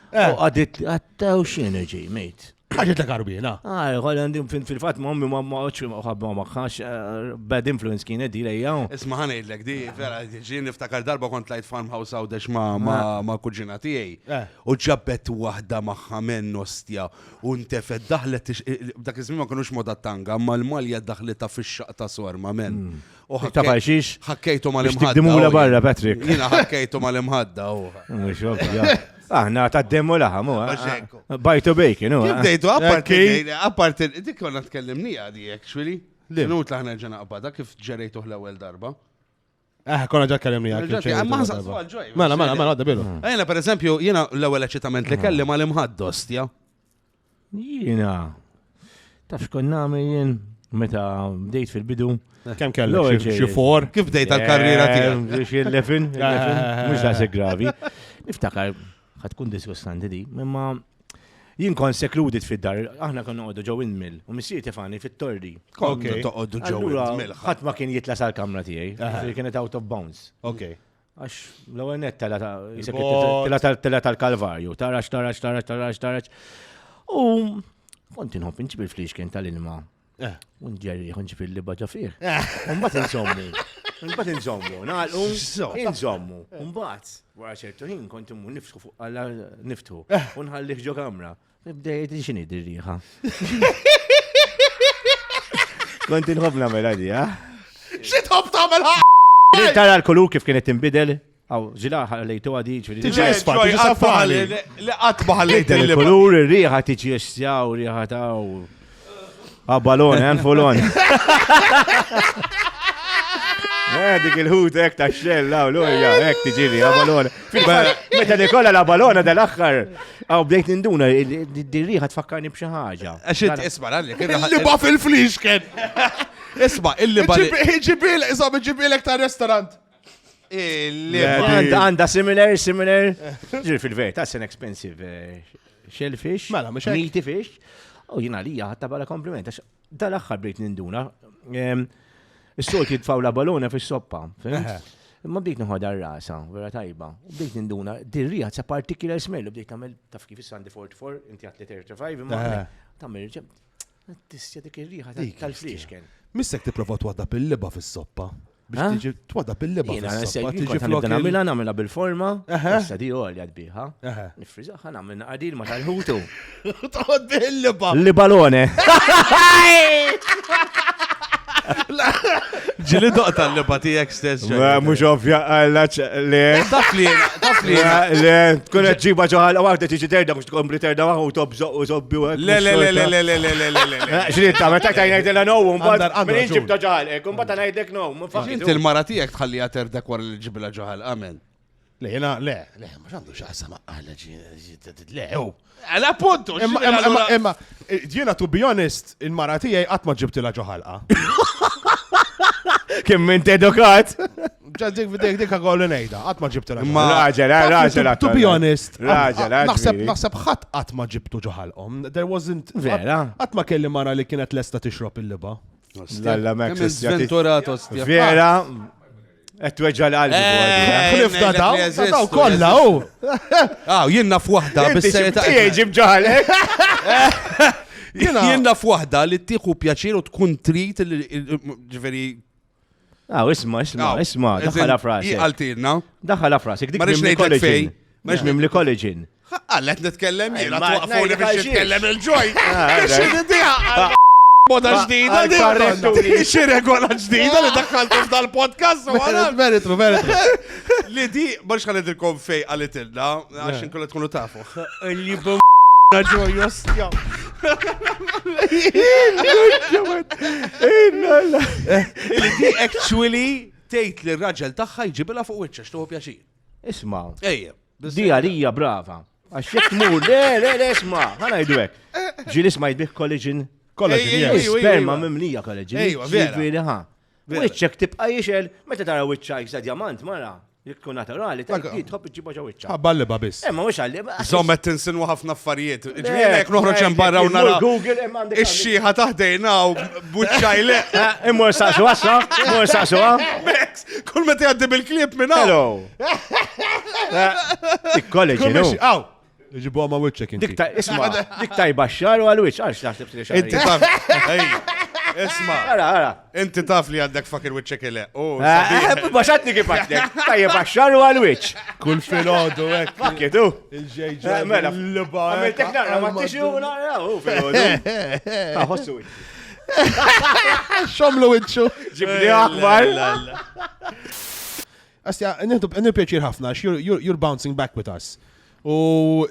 u għaddit għattaw xienerġi, mejt. Ħarġit li Arwina? Għalandim fil-fat ma' ummi ma' uċri ma' uħabba ma' maħħax, bad influence kienet di lejjaw. Isma ħanejdlek, di vera, ġin niftakar darba kont lajt farmhouse għawdex ma' kuġina tijaj. U ġabbet wahda maħħa men ostja, u ntefed daħlet, dak izmi ma konux moda tanga, ma l-malja daħleta fix-xaq ta' sorma men. Ta' parxix? Ħakkejtu mal-imħadda. Dimula barra, Patrick. Jina ħakkejtu mal-imħadda. Aħna ta' d-demmu laħam, bajtu bejki, no? Kif dejtu, apparti, dik konna tkellimni għadi, actually. Nut laħna ġana qabada, kif ġerejtu l-ewel darba. Konna ġa kellimni għak. Mela, għadda bilu. Jena, per eżempju, jena l-ewel eċitament li kellim għal-imħadda, ostja. Jena, tafx konna jien, meta bdejt fil-bidu. Kem kellu? Xifor? Kif bdejt għal-karriera tijak? Xie l-lefin, mux da' gravi. Niftakar, ħatkun diskussanti di, imma jien kon sekludit fid-dar, aħna kon noqogħdu ġew il-mill, u missier Tefani fit-tordi. Kontu toqgħodu ġew il-mill. Ħadd ma kien jitla sal-kamra tiegħi, kienet out of bounds. Għax l-ewwel nett tela tal-Kalvarju, tarax. U kont inħobb inġib il-fliexken tal-ilma. Unġerri, unġib il-liba ġafir. Unbat insommu, naqlu, insommu. Unbat, wara ċertu ħin kont immu niftħu fuq għalla niftħu. Unħalliħ ġo kamra. Bdejt xini dirriħa. Kont inħobb namel għadi, Xitħob tamel ħa! Tara l-kolur kif kienet imbidel? Għaw, ġila ħallejtu għadi ċveri. Tiġi saffali. Li għatba ħallejtu il-kolur, il-riħa tiġi jessjaw, riħa taw. Balone, fulon. Dik il-ħut ek ta' xella, u l-urja, ek tiġiri, balone. Meta Nikola la balona dal-axħar, għaw bdejt ninduna, d-dirriħa tfakkarni bċi ħaġa. Għaxit, isma, għalli. Il-liba fil-fliexken. Isma, il-liba. Ġibilek ta' restaurant. Għanda similar. Ġir fil-vert, that's an expensive shellfish, meaty fish. U jina li ħatta bħala kompliment, għax dal-axħar bdejt ninduna. Is-solti jitfaw la balona fis-soppa. Ma bdejt nħodha r-rasa, vera tajba. U bdejt ninduna, dirriħa sa particular smell, u bdejt tamel taf kif is-Sandi 44, inti għatli 35, imma tamel ġem. Tissja dik ir-riħa tal-fliexken. Missek tipprova twadda bil-liba fis-soppa. Biex tiġi twadda bil-liba fis-soppa. Tiġi flok namela bil-forma, issa di għolja tbiħa. Nifriżaħħa namilna qadil ma tal-ħutu. Tqod bil-liba. Li-balone. Ġili doqta l-liba tijek stess. Mux ovvja, għallaċ, le. Taflina. Le, tkun ġiba ġoħal, għawda tiġi terda, mux tkompli terda għu tobbi għek. Le. Xrit ta' meta tajnajt l-no, mbad, minn ġib ta' ġoħal, mbad tajnajdek no. Inti l-mara tijek tħallija terdek wara li ġibila ġoħal, amen. Le, ma xandu xaqsa maqqala le, u. Għala puntu, Imma, jiena to be honest, il-mara tiegħi qatt ma ġibtila ġoħalqa. Kim minn edukat? Dik għolli ngħidha, qatt ma ġibtila Raġel. To be honest, Raġel. naħseb ħadd qatt ma ġibtu ġoħalqhom. There wasn't. Vera? Qatt ma kelli mara li kienet lesta tixrob il-liba. Lalla Max. Sventurato, Vera. Et tweġġa l-qalbi. Ħlifta daw kollha u. Jien naf waħda bis-serjetà. Ġib ġaħalek. Jien naf waħda li tieħu pjaċir u tkun trid ġifieri. Isma, daħħala frasek. Għaltilna. Daħħala frasek, dik Ma rridx mimli ngħidlek fej. collagen. Mimli collagen. Għallet nitkellem jien, Ma twaqfuni biex ngħidlek nitkellem il-ġoj. right. Moda ġdida, xi regola ġdida li daħħaltu f'dal-podcast u għala. Veritru. Li di, barx ħalidilkom fej għalitilna, għax inkollu tkunu tafu. Li ġoj jostja. Li di actually tgħid li r-raġel tagħha jġibilha fuq wiċċa xtuħu pjaċir. Isma, Ejja. di għalija brava. Għax jek tmur, le, isma, ħana jdu hekk. Ġili isma jidbih collagen. Sperma mimlija collagen. Ejwa, vera. Ġifieri, ħa. Wiċċek tibqa' jixel, meta tara wiċċa sa diamant mara. Jekk naturali, tħobb iġġibha ġo wiċċa. Ħabballiba biss. Ma mhux għalli. Zommet tinsinwa ħafna affarijiet. Ġmielek noħroġ hemm barra u nara. Ix-xieħa taħdejna u buċċajle. Immur saqsu għassa, Max, kull meta jgħaddi bil-klieb minn Hello. Collagen, no? Aw, iġibu għama wiċċek inti. Dik tajba xar u għal-wiċ, għax taħseb li xar. Inti taf. Isma. Ara. Inti taf li għandek fakir wiċċek ile. Baxatni kif għatlek. Tajba xar u għal-wiċ. Kull fil-ħodu, ek. Fakketu. Il-ġejġa. Mela. l-liba. Għamiltek naqra ma t-tixu naqra. Fil-ħodu. Ħossu. Xomlu wiċċu. Ġibli akbar. Astja, nħu pjaċir ħafna, you're bouncing back with us. U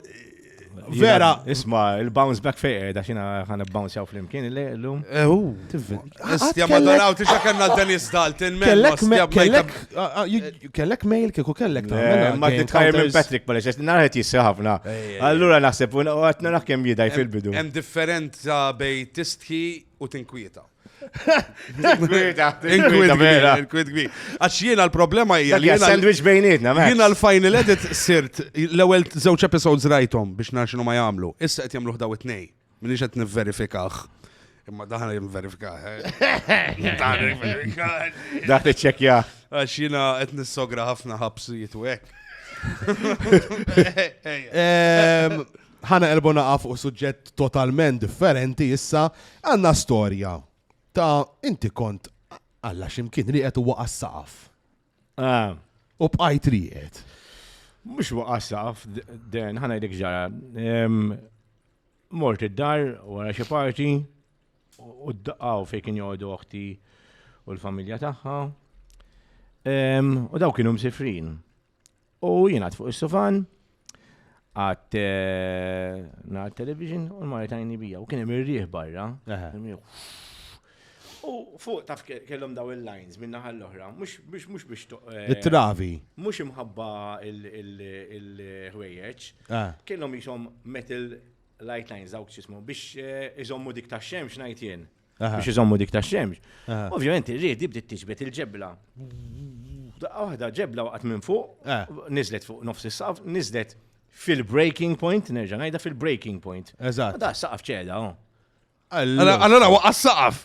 vera. Isma, il-bounce back fejqer, da xina ħana bounce jaw fl-imkien l-lum. Istja madaraw tixa kanna Dennis Dalton. Kellek mail kieku kellek Ma titħajr minn Patrick Balex, narħet jissħafna. Allura naħseb, u għat naraħ kem jidaj fil-bidu. Hemm differenza bej tistħi u tinkwieta. Inkwita Inkwit. Għax jiena l-problema hija li sandwich bejnietna, ma. jiena l-final edit sirt l-ewwel żewġ episodes rajthom biex nara x'inhu ma jagħmlu. Issa qed jagħmluh daw it-tnej. Minix qed nivverifikah. Imma daħna jivverifikah. Daħt iċċekkja. Għax jiena qed nissogra ħafna ħabsijiet u hekk. ħana elbu naqaf fuq suġġett totalment differenti issa għandna storja ta' inti kont Alla ximkien riqet u waqas saqaf. U bqajt riqet. Mux waqas saqaf, den ħana jdek ġara. Mort id-dar wara xi parti u d-daqqaw fejn kien joqgħdu oħti u l-familja tagħha. U daw kienu msifrin. U jien fuq is-sofan għat na television u l-maritajni bija. U kien hemm ir-rieħ barra. U fuq taf kellhom daw il-lines minn naħa l-oħra, mhux biex it-travi. Mhux imħabba il-ħwejjeġ. Kellhom jisom metal light lines dawk x'ismu biex iżommu dik tax-xemx ngħid jien. Biex iżommu dik tax-xemx. Ovvjament ir-riedi bdiet tiġbed il-ġebla. Daqqa waħda ġebla waqgħet minn fuq, niżlet fuq nofs is-saqaf, niżlet fil-breaking point, nerġa' ngħidha fil-breaking point. Eżatt. Da saqaf ċeda, Allora waqqas saqaf.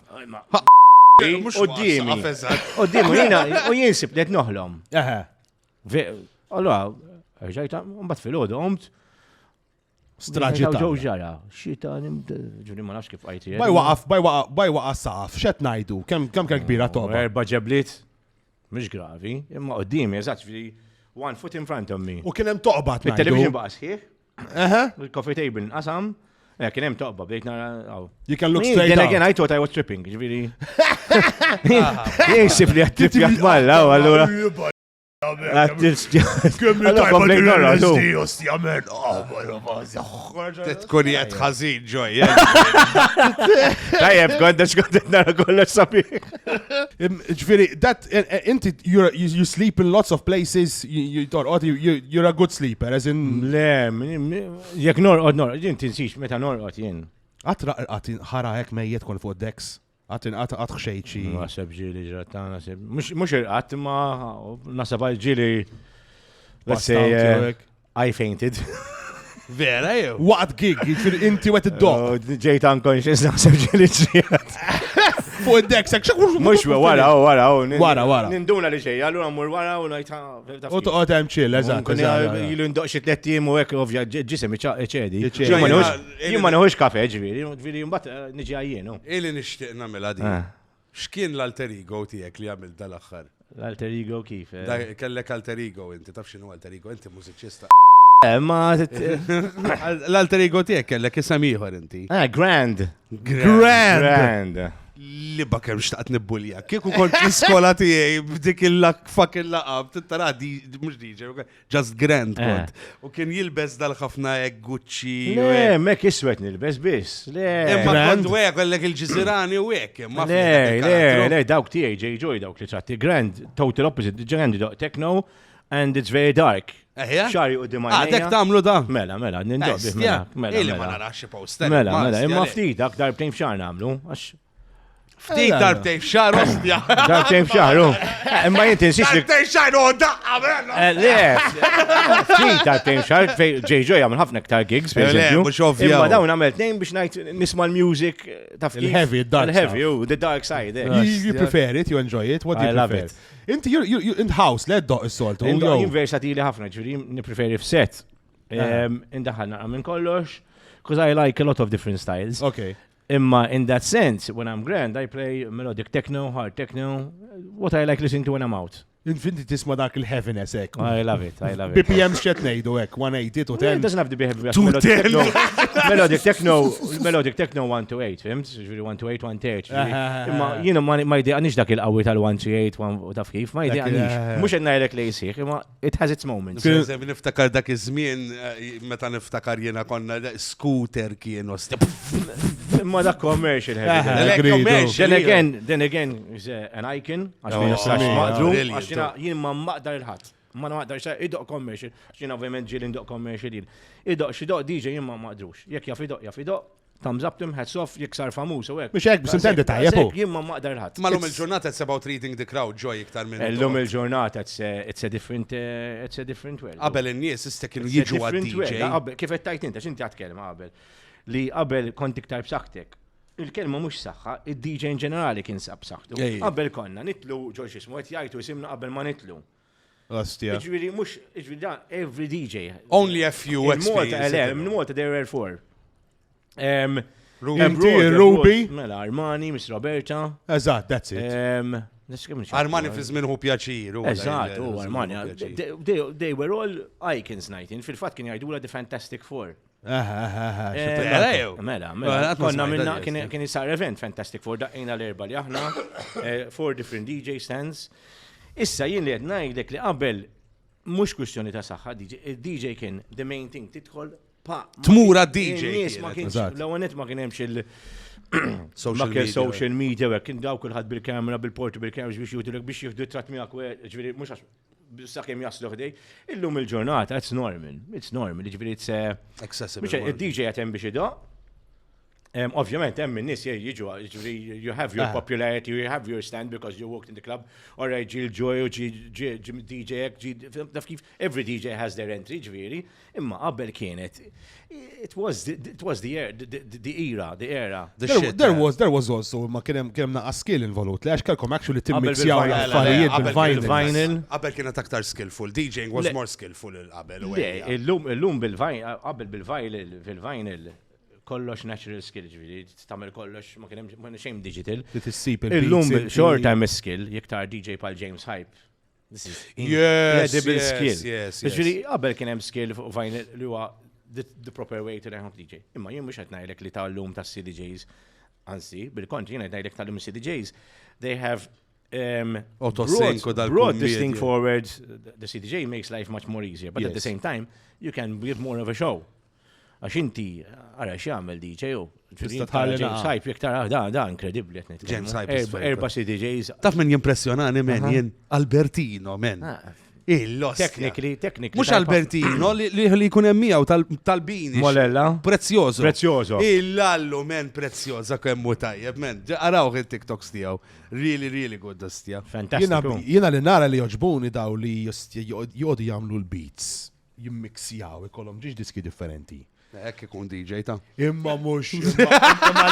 Qoddimi. Qoddimi, u jinsib li qed noħlom. Allora, ġajta, mbagħad fil-ħodu qomt. Straġita. Ġew ġara. Xita ġuri ma nafx kif qajti. Baj waqas saqaf, x'qed ngħidu? Kemm kell kbira toba? Erba' ġebliet. Mhux gravi, imma qoddimi, eżatt, 1 foot in front of me. U kien hemm toqbad ngħidu. Il-television baqa' sħiħ. Il-coffee table nqasam. Kien hemm toqba, bdejt nara. You can look straight Then out. again, I thought I was tripping, ġifieri. Jinsib li qed tripp jaħdmalla, allura. Tkun jgħet ħażin, ġoj. Tajjeb, kontet nara kollox sabiħ. Ġviri, you sleep in lots of places, you're a good sleeper, as in... Le, jek norqod, jien tinsix, meta norqod jien. Għat ħara hekk mejjet kon fuq Dex. Għat xejċi. Nasab ġili ġratta, nasab. Mux irqat, ma nasab ġili. Let's say, I fainted. Vera, jew? What gig? Inti wet id-dog. Ġejt unconscious, nasab ġili ġrijat. Fuq Dex, mux wara. Wara. Ninduna li xej, għallu għamur wara u najta. U toqgħod hemm chill, eżatt. Jilu ndoq xi tliet jiem u hekk ovvja ġisem iċedi. Jien ma neħux kafe ġifieri, mbagħad niġi għajjienu. Ili nixtieq nagħmilha di. X'kien l-alter ego tiegħek li għamil dal-aħħar? L-alter ego kif? Kellek alter ego inti, taf x'inhu alter ego, inti mużiċista. Ma L-alter ego tiegħek kellek isem ieħor inti. Grand. Libba kemm xtaqt nibbulja. Kieku kont l-iskola tiegħi b'dik fucking laqab, tittara mhux DJ, just Grand kont. U kien jilbes dal-ħafna Gucci. Le, mek iswed nilbes biss. Le. Imma kont hekk kellek il-ġiżirani u hekk. Le, dawk tiegħi ġej dawk li tratti. Grand, total opposite, Grand techno and it's very dark. Xari u dimajnija. Dek tamlu da. Mela, nindoq. Mela. Ili ma narax poster. Mela, imma ftit dak darbtejn f'xar namlu. Ftit darbtejn f'xar ostja. Darbtejn f'xar, imma jinti nsix li. Darbtejn f'xar u daqqa, mela. Le, ftit darbtejn f'xar, ġejġoj għamil ħafna ktar gigs, per eżempju. Imma dawn għamil tnejn biex najt nisma l-music taf kif. Il-heavy, the dark side. You prefer it, you enjoy it, what do you prefer? Inti, you're in-house, le d-doq is-soltu. Jien versatili ħafna, ġuri, nipreferi f'set. Indaħal naqra minn kollox, because I like a lot of different styles. Okay. Imma in that sense, when I'm Grand, I play melodic techno, hard techno, what I like listening to when I'm out. Infinti tisma dak il-heaviness ek. I love it. BPM xet nejdu ek, 180 to 10. It doesn't have to be heavy. 210. Melodic techno 1 to 8, fimt? Ġviri 1 to 8, 1 to 8. Imma jina ma jdi għanix dak il-qawwi tal-1 to 8, 1 taf kif, ma jdi għanix. Mux għennajlek li jisieħ, imma it has its moments. Niftakar dak iż-żmien, meta niftakar jena konna scooter kien Imma dak commercial Then again, is an icon, jien ma maqdar il-ħat. Ma maqdar id-doq commercial, jien ovvijament ġil in-doq commercial jien. Id-doq xi doq DJ jien ma maqdrux. Jekk jaf id-doq, thumbs up tim, hats off, jek sar famuż u hekk. Biex hekk biex intendi tajjeb. Jien ma maqdar il-ħat. Ma l-lum il-ġurnata it's about reading the crowd, joy iktar minn. L-lum il-ġurnata it's a different world. Qabel in-nies issa kienu jiġu għad-DJ. Kif qed tajt inti x'inti għad kelma qabel. Li qabel kont iktar b'saħħtek. Il-kelma mhux saħħa, id-DJ in ġenerali kien sab saħħtu. Qabel konna nitlu ġorġ ismu qed jgħidu isimna qabel ma nitlu. Ostja. Ġifieri mhux dan every DJ. Only a few experiences. Malta there were 4. Ruby. Mela Armani, Miss Roberta. Eżatt, that's it. Armani fi żmien hu pjaċir. Eżatt, Armani. They were all icons night. Fil-fatt kien jgħidula the Fantastic Four. Mela, konna minna kien jisar event Fantastic Four, daqqina l-erba li aħna, 4 different DJ stands. Issa jien li għed ngħidlek li qabel mhux kwistjoni ta' saħħa, DJ kien the main thing, tidħol tmura DJ. L-għonet ma kien hemmx social media, kien daw kulħadd bil-kamera, bil-portable cameras biex jieħdu tratt miegħek, ġifieri mhux sakemm jaslu ħdej, illum il-ġurnata, it's normal, ġifieri it's accessible. Il-DJ għatem biex idoq. Ovvjament, hemm in-nies jiġu, you have your popularity, you have your stand because you worked in the club, or Jill Joy, DJ, taf kif, every DJ has their entry, ġifieri, imma qabel kienet, it was the era. There was also, ma kienem naqqa skill involut, li għax kalkom actually timmixjaw l-affarijiet bil-vinyl. Qabel kienet aktar skillful, DJing was more skillful qabel. Illum bil-vinyl, qabel bil-vinyl, kollox natural skill, ġviri, tamel kollox, ma kienem xejn digital. Illum short time skill, jiktar DJ pal James Hype. Incredible skill. Ġviri, qabel kienem skill fuq vinyl li huwa the proper way to learn DJ. Imma jien mhux qed ngħidlek li tal-lum tas-CDJs, anzi, bil-kontri jien qed ngħidlek tal-lum CDJs, they have Autosync u broad this thing dal-kummedja. forward, the CDJ makes life much more easier, but at the same time, you can give more of a show. Għax inti, għara x'jagħmel DJ u. Tista' tħalli James naqa. Hype, jektar, da, incredibli qed nitkellmu. James Hype is very Erba' CDJs. Taf min jimpressjonani men jien Albertino men. Il-lost. Technically. Mux Albertino li jkun hemm miegħu tal-bini. Molella. Prezzjoso. Prezzjoso. Il-lallu men prezzjosa kemmu tajjeb men. Araw il-TikToks tiegħu. Really, really good dostja. Fantastiku. Jiena li nara li joġbuni daw li jodu jagħmlu l-beats. Jimmixjaw ikollhom ġiex diski differenti. Ekk ikun DJ ta'. Imma mux. Imma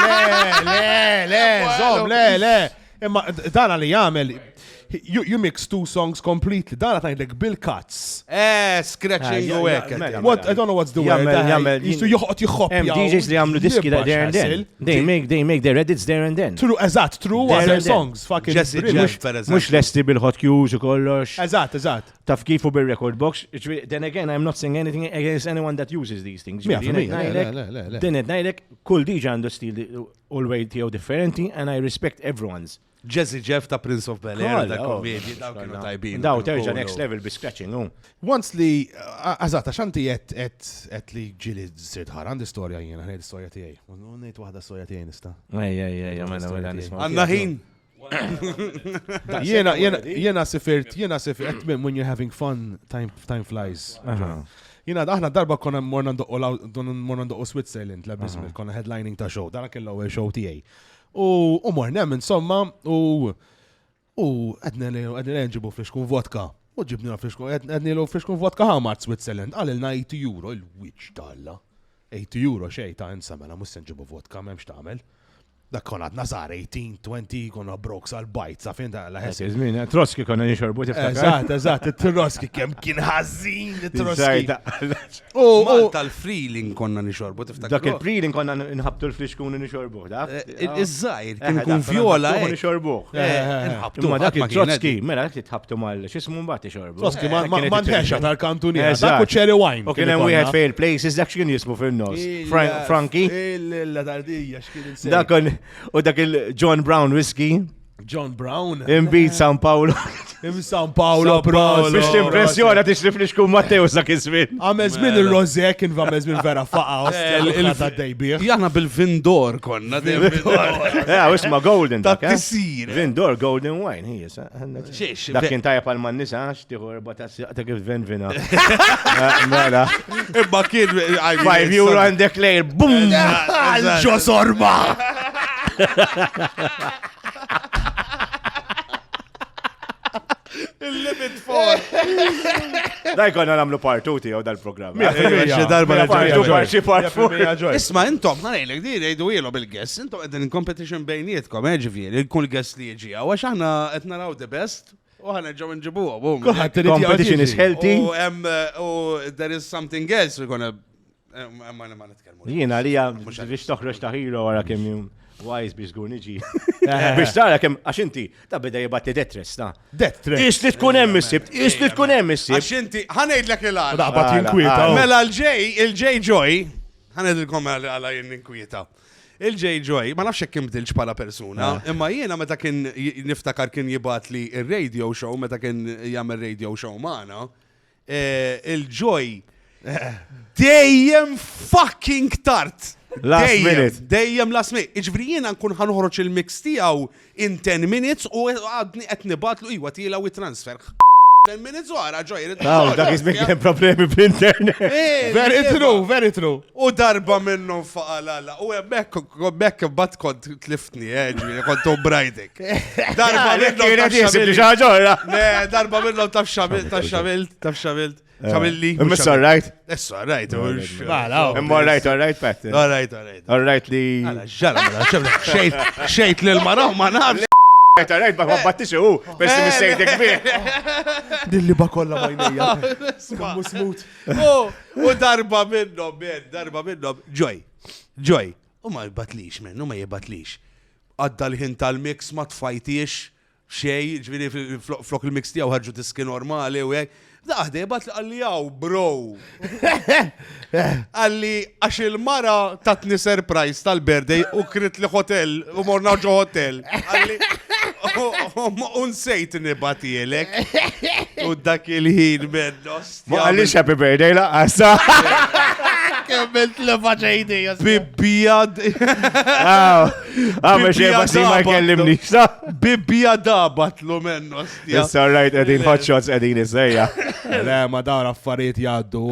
le. Imma dana li jagħmel. You mix two songs completely. Dana tajlek bil-cuts. Scratching u hekk. What I don't know what's the word. Jistu joħot jħobbja. DJs li għamlu diski there and then. They make their edits there and then. True, eżatt, true There other and then. songs. Fucking Jesse brilliant. Jeff, per eżempju. Mux lesti bil-hot cues u kollox. Eżatt. Taf kifu bil-record box. Then again, I'm not saying anything against anyone that uses these things. Mija fil-mija, le. Din najdek, kull DJ għandu stil all-way tiegħu differenti and I respect everyone's. Jesse Jeff ta' Prince of Bel-Air Kolla, ta' oh. komedji daw kienu tajbin. Daw terġa' next level bi scratching. Once li, eżatt, għaxanti et li ġili sirt ħar, għandi storja jiena, għandi storja tiegħi. Ngħid waħda storja tiegħi nista'. Ejja, mela nisma'. Għanna ħin. Jiena sifirt, when you're having fun, time flies. Jiena aħna darba konna morna ndoqqu Switzerland, la bismil, konna headlining ta' show, dana kellu ewwel show tiegħi. U morna insomma, u għedna li nġibu fliexkun vodka. U ġibni għedni l fliexkun vodka ħamart Switzerland, għalilna €80, il-witch dalla. €80 xej ta' insamela, mus nġibu vodka, memx ta'mel. Dak kon għadna sar 18, 20, konna broks għal-bajt, sa' fin da' laħessi. Troski konna nixorbu tiftakar. Eżatt, il-Troski kem kien ħażin, il-Troski. Malta l-freeling konna nixorbu, tiftakar. Dak il-preeling konna nħabtu l-fliexkun nixorbu, dak? Iż-żajr, kien kun viola. Nixorbu. Nħabtu Ma dak il-Troski, mela dak titħabtu mal xismu mbagħad ixorbu. Troski ma nħexa tal-kantunija, dak u cherry wine. U kien hemm wieħed fail places dak x'kien jismu fin-nos. Frankie. Il-latardija x'kien insejn. U dak il-John Brown whiskey. John Brown. Imbit San Paolo. San Paolo, Biex timpressjona tixrif li xkun Matteo sak ismin. Għamel żmien il-Rosé kien għamel żmien vera faqa. Il-dejbieħ. Jahna bil-Vindor konna. Ja, isma Golden Ta' dak. tisir. Vindor Golden Wine, hija. Xiex. Dak kien tajja pal mannis, xtiħu 14 ta' kif vina. Mela. Imma kien. 5 euro għandek lejl, boom! Għal-ġosorma! Il-limit for. Daj konna namlu partu tiegħu dal-programm. Isma' intom ħanejlek di rejdu ilu bil-guest, intom qegħdin competition bejnietkom, ġifieri, kull guest li jiġi. Għax aħna qed naraw the best. U ħana ġew nġibuha. Competition is healthy. There is something else we're gonna. Ma nitkellmu. Jiena li biex toħroġ ta' hero wara kemm jum wise biex gur niġi. Biex tara kemm għax inti ta' beda jibatti detress ta'. Detress. Is li tkun hemm is-sibt, Għax inti ħanejdlek il-għal. Daqbat jinkwieta. Mela il-J Joy, ħanejdilkom għala jinkwieta. Il-J Joy, ma nafx kemm dilġ bħala persuna, imma jiena meta kien niftakar kien jibat li il-radio show, meta kien jagħmel radio show magħna, il-Joy dejjem fucking tart. Last minute. Dejjem last minute. Iġbri jiena nkun ħanħroġ il-mix tiegħu in 10 minutes u għadni qed nibatlu iwa tiela u transfer. 10 minutes wara ġoj. Dak ismek hemm problemi bl-internet. Very true. U darba minnhom faqalala. U hemmhekk bat kont tliftni, ġifieri kont brajdik. Darba minnhom darba minnhom taf xamilt. Xamilli. It's all right. It's all right. All right, Pat. All right li. Xejt l-mara ma nafx. All right, ma battix u, bes li missejtek bih. Dilli bakolla majnija. Musmut. U darba minnom, Joy. U ma jibatlix, men, u ma jibatlix. Għadda l-ħin tal-mix ma tfajtiex xej, ġviri flok il-mix tijaw ħarġu tiski normali u għek. Daħde, bat li għalli għaw, bro. Għalli, għax il-mara tatni surprise tal-birthday u krit li hotel, u morna ġo hotel. Unsejt nibatielek. U dak il-ħin menno. Ma għallix happy birthday laqqasa. Kemmilt li faċejdi. Bibijad. Għamma xeba si ma kellimni. Bibija dabatlu menno. Issa rajt edin hot shots edin iżejja. Le, ma dawra affarijiet jaddu.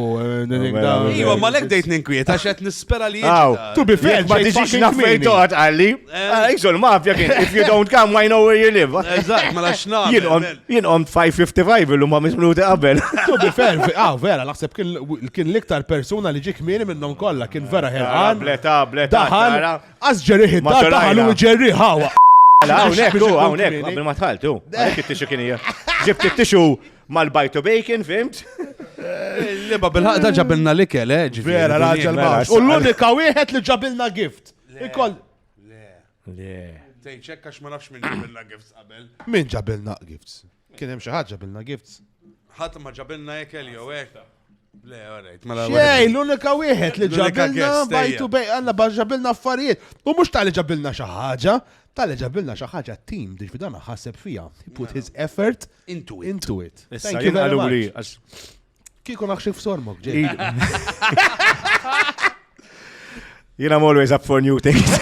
Iwa, ma lek dejt ninkwiet, għaxet nispera li To be fair, Ma tiġiġ naffejtot għalli. Iżol mafja kien, if you don't come, I know where you live. Eżatt, ma lax Jien on 5:55 illum ma mismluti qabel. To be fair, vera, naħseb kien l-iktar persuna li ġik mieni minnom kolla, kien vera ħelqan. Bleta. Daħal, għaz ġerriħi, daħal u ġerriħ hawa. Għawnek, qabel ma tħaltu. Għalek it-tixu kien hija. Ġibt it-tixu mal-bajtu bacon, fimt? Liba bil-ħaqda ġabilna l-ikel, Vera, raġel maħx. U l-unika wieħed li ġabilna gift. Le. Tejċekkax ma nafx minn ġabilna gifts qabel. Min ġabilna gifts? Kien hemm xi ħadd ġabilna gifts. Ħadd ma ġabilna ekel jew hekk. Le, alright, mela. Xej, l-unika wieħed li L-unika ġabilna guest, bajtu bej, għanna ġabilna affarijiet. U mhux tali ġabilna xi ħaġa, tali ġabilna xi ħaġa team biex bidana ħaseb fija. He put his effort into it. Issa Thank you jien very għaluri. much. Kieku naħxif f'sormok, ġej. I'm always up for new things.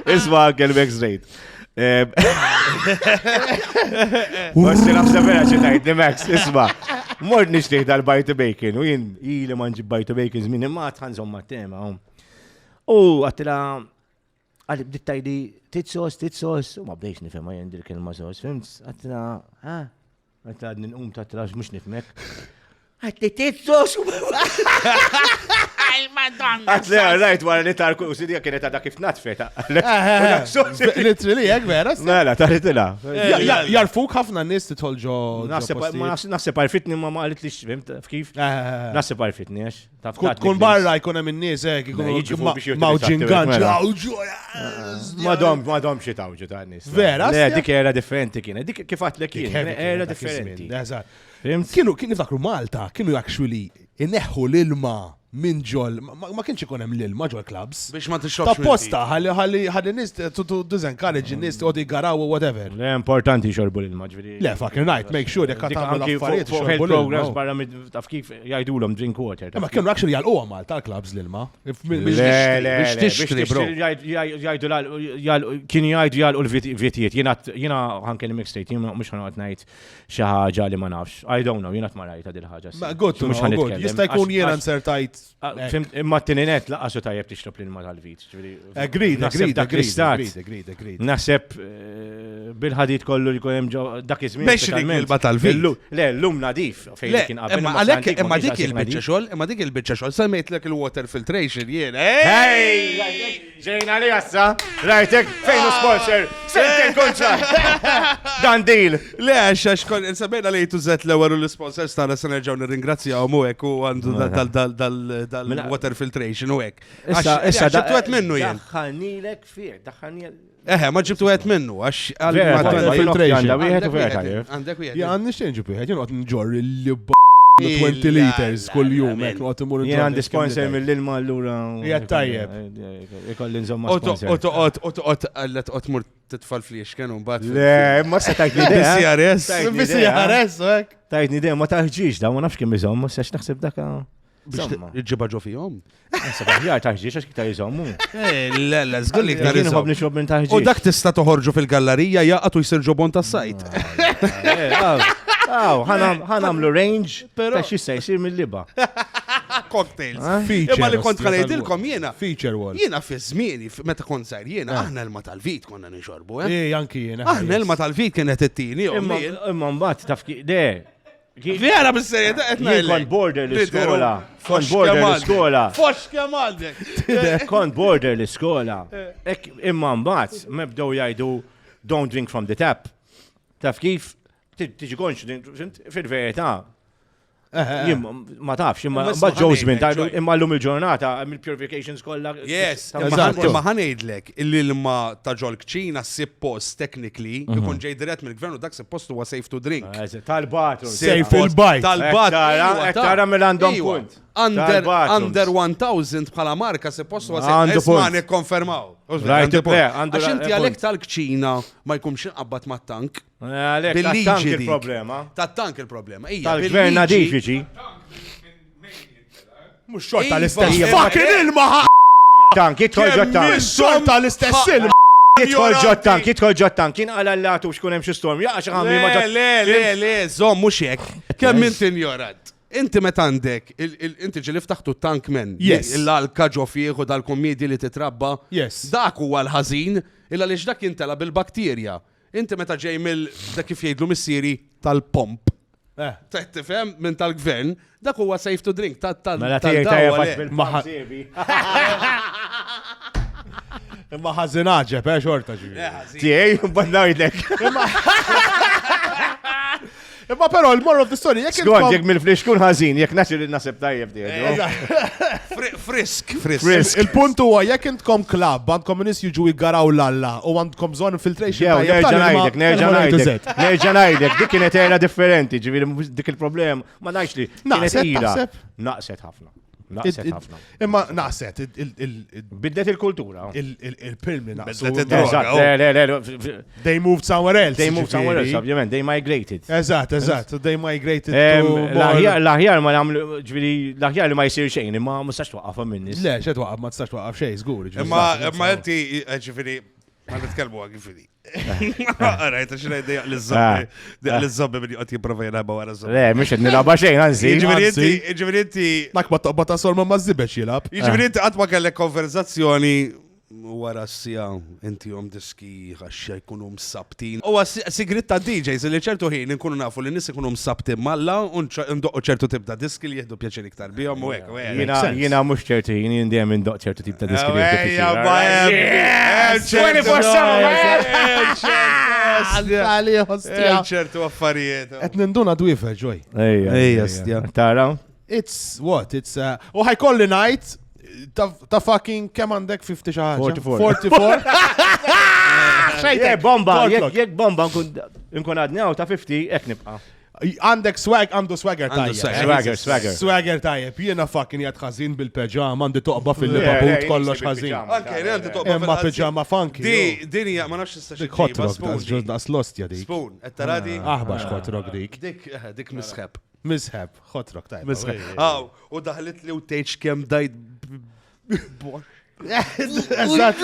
Isma kelbek straight. Bossi nafsa vera ċitajt li Max, isma. Mort nixtieq dal-bajtu bacon, u jien ili manġi bajtu bacon zmin, imma tħanżom ma' tema. U għattila, għalli bditt tajdi titsos, u ma bdejx nifema jen dil kelma sos, fimt? Għattila, għattila n-um tattila mux nifmek. Għattila titsos, Għattila, rajt, wara li tarku, u sidija kienet għadha kif natfeta. Literally, jek vera. Mela, taritila. Jarfuk ħafna nis titħolġo. Naħseb għarfitni ma għalit li xvimt, f'kif? Naħseb għarfitni, għax. Kun barra jkun hemm in-nies hekk mawġin ganġ. Madom xi tawġu ta' nies. Vera? Le, dik era differenti kienet. Dik kif għatlek kien, era differenti. Kienu niftakru Malta, kienu actually inneħħu l-ilma minn ġol, ma kienx ikun hemm l-ilma ġol clubs. Biex ma tixrobx. Ta' posta, ħalli nis to disencourage in-nies għodi garaw u whatever. Le, importanti xorbu l-ilma ġviri. Le, fucking right, make sure jekk għatamlu l-affarijiet xorbu l-ilma. Programs barra taf kif jgħidulhom drink water. Ma kienu actually jgħal-uwa Malta l-clubs l-ilma. Biex tixtri, bro. Kienu jgħidu jgħalqu l-vitijiet. Jena ħankelli mixtate, jena mux ħanqot ngħid xi ħaġa li ma nafx. I don't know, jena t-marajta dil-ħaġa. Ma good, jista' jkun jena nsertajt. Imma t-tininet laqqasu tajjeb tixrob l-ilma tal-vit. Agreed. Naħseb bil-ħadit kollu li kunem dak iż-żmien. Biex l-ilma tal-vit. Le, l-lum nadif. Imma dik il-bicċa xogħol, imma dik il-bicċa xogħol, semmejtlek il-water filtration jien. Ġejna li għassa, rajtek, fejn sponsor, senten kontra. Dan deal. Le, għax kon, insabena li jtużet l-ewwel u l-sponsors tagħna se nerġgħu nirringrazzjaw u hekk u għandu dal-water filtration u hekk. Issa ġibtu għet minnu jien. Daħħanilek fih, daħħanilek. Ma ġibtu għet minnu, għax għandek wieħed. Ja, għandni xejn ġibu wieħed, jien qed nġorri l-libba 20 liters kull jum, hekk qed imur jien għandi sponsor mill-ilma allura. Hija tajjeb. Ikolli nżomma sponsor. Ot mur titfal fliex kienu mbagħad. Le, ma se tajt idea. BCRS, hekk. Tajtni idea ma taħġiex da, ma nafx kemm iżomm, ma sex naħseb dak. Iġġiba ġo fihom? Sabaħjar taħġiex għax kiktar jżommu. Le, żgulli ktar Jien ħobni xob minn taħġiex. U dak tista' toħorġu fil-gallerija jaqgħu jsir ġobon tas-sajt. ħanamlu range ta' xi se jsir mill-liba. Cocktails. Imma li kont ħanejdilkom jiena. Feature wall. Jiena fi żmieni meta kont sar jiena aħna l-ma tal-vit konna nixorbu. Anki jiena. Aħna l-ma tal-vit kienet it-tieni. Imma mbagħad taf de. Vera bis-serjetà qed ngħidlek. Kont border l-iskola. Kont border l-iskola. Fox kemm għandek. Kont border l-iskola. Imma mbagħad mebdew jgħidu don't drink from the tap. Taf kif? Tiġi konx fil-verità. Ma tafx, imma ġoż minn imma l-lum il-ġurnata, mill-purifications kollha. Yes, imma ħanejdlek, il-ilma ta' ġol kċina suppost technically, ikun ġej dirett mill-gvern u dak suppost huwa safe to drink. Tal-bathroom. Safe fil-bajt. Tal-bathroom. Tara mill-għandhom punt. under 1000 bħala marka se postu Għandu isma' punt. nikkonfermaw. Right to play, għandu Għax inti punt. għalek tal-kċina ma jkunx inqabbad mat-tank. Għalek, Bil-liġi tat-tank dik. il-problema. Tat-tank il-problema. Tal-gvern nadifiċi. Mux xorta l-istess. Ija, Fucking ilma Tank, jitħol ġot tank. Mux xorta l-istess ilma. Jitħol ġot tank, jitħol ġot tank. Kien għala l-latu xkun hemm xi storm. Jaqa xi ħammi ma Le, zom, mux jek. Kemm inti ignorant. Inti met għandek, inti ġilif taħtu tank men. Yes. Il-alka ġo fieħu dal-kommedi li titrabba. Yes. Dak huwa l-ħażin, illa li dak jintela bil-bakterja. Inti meta ġej dak kif jgħidlu missieri tal-pomp. Tifhem minn tal-gvern, dak huwa safe to drink. Mela tiegħi tajjeb Maħa- Imma ħażinaġeb, xorta ġivi. Tiegħi, bannajdlek. Imma però l-moral of the story, jek Skont, jek mill-flix kun ħażin, jek naċi nasib tajjeb tiegħi. Frisk. Il-punt huwa jekk intkom klab, għandkom nis jiġu jgaraw l-alla u għandkom bżonn filtration. Jew, tajjeb nerġa' tal-ilma, ngħidlek, nerġa' ngħidlek, dik kienet era differenti, ġifieri dik il-problem, ma ngħidx li kienet Naqset, ila. taħseb? Naqset ħafna. Naqset ħafna. Imma naqset, Biddet il-kultura. il-pilmi naqsu. Biddet id-droga. Eżatt, They moved somewhere else. they moved somewhere else, ġifieri. ovvjament, they migrated. Eżatt, they migrated to L-aħjar ma nagħmlu, ġifieri l-aħjar li ma jsir xejn, imma ma sax twaqqaf min-nies. Le, xed waqaf, ma tistax waqaf xej, żgur. Imma inti ġifieri ma nitkellmu għak ġifieri. Rajta xi dejja l-żobbi min joqgħod jipprova jilagħba wara żobbi. Le, mhux qed nilagħba xejn, anzi. Ġifieri inti Dak ma toqbod ta' sorma ma' żibeċ jilab. Jiġifieri inti qatt ma kellek konverzazzjoni wara s-sija inti jom diski għaxxa jkunu msabtin. U sigrit ta' DJs li ċertu ħin nkunu nafu li nis ikunu msabtin malla u ndoqqu ċertu tip ta' diski li jihdu pjaċir iktar bihom u hekk. Jiena mhux ċertu ħin, jien dejjem indoq ċertu tip ta' diski li ċertu affarijiet. Et ninduna dwifer, ġoj. Ejja, tara. It's what? It's u ħajkolli night ta' fucking kemm għandek 50 xi ħaġa? 44. Jek bomba, jek bomba nkun għadnew ta' 50, ek nibqa. Għandek għandu swagger tajjeb. Swagger. Tajjeb, jiena fucking jgħat ħażin bil-peġam, għandi toqba fil-lipa kollox ħażin. Anke, għandi toqba Imma peġama funky. Din hija ma nafx tista' Dik hot rock, das lost ja dik. Spoon, qed taradi? Aħbax hot rock dik. Dik misħeb. Mizħeb, hot rock tajjeb. Misħeb. U daħlet li u tgħid kemm dajt. Eżatt.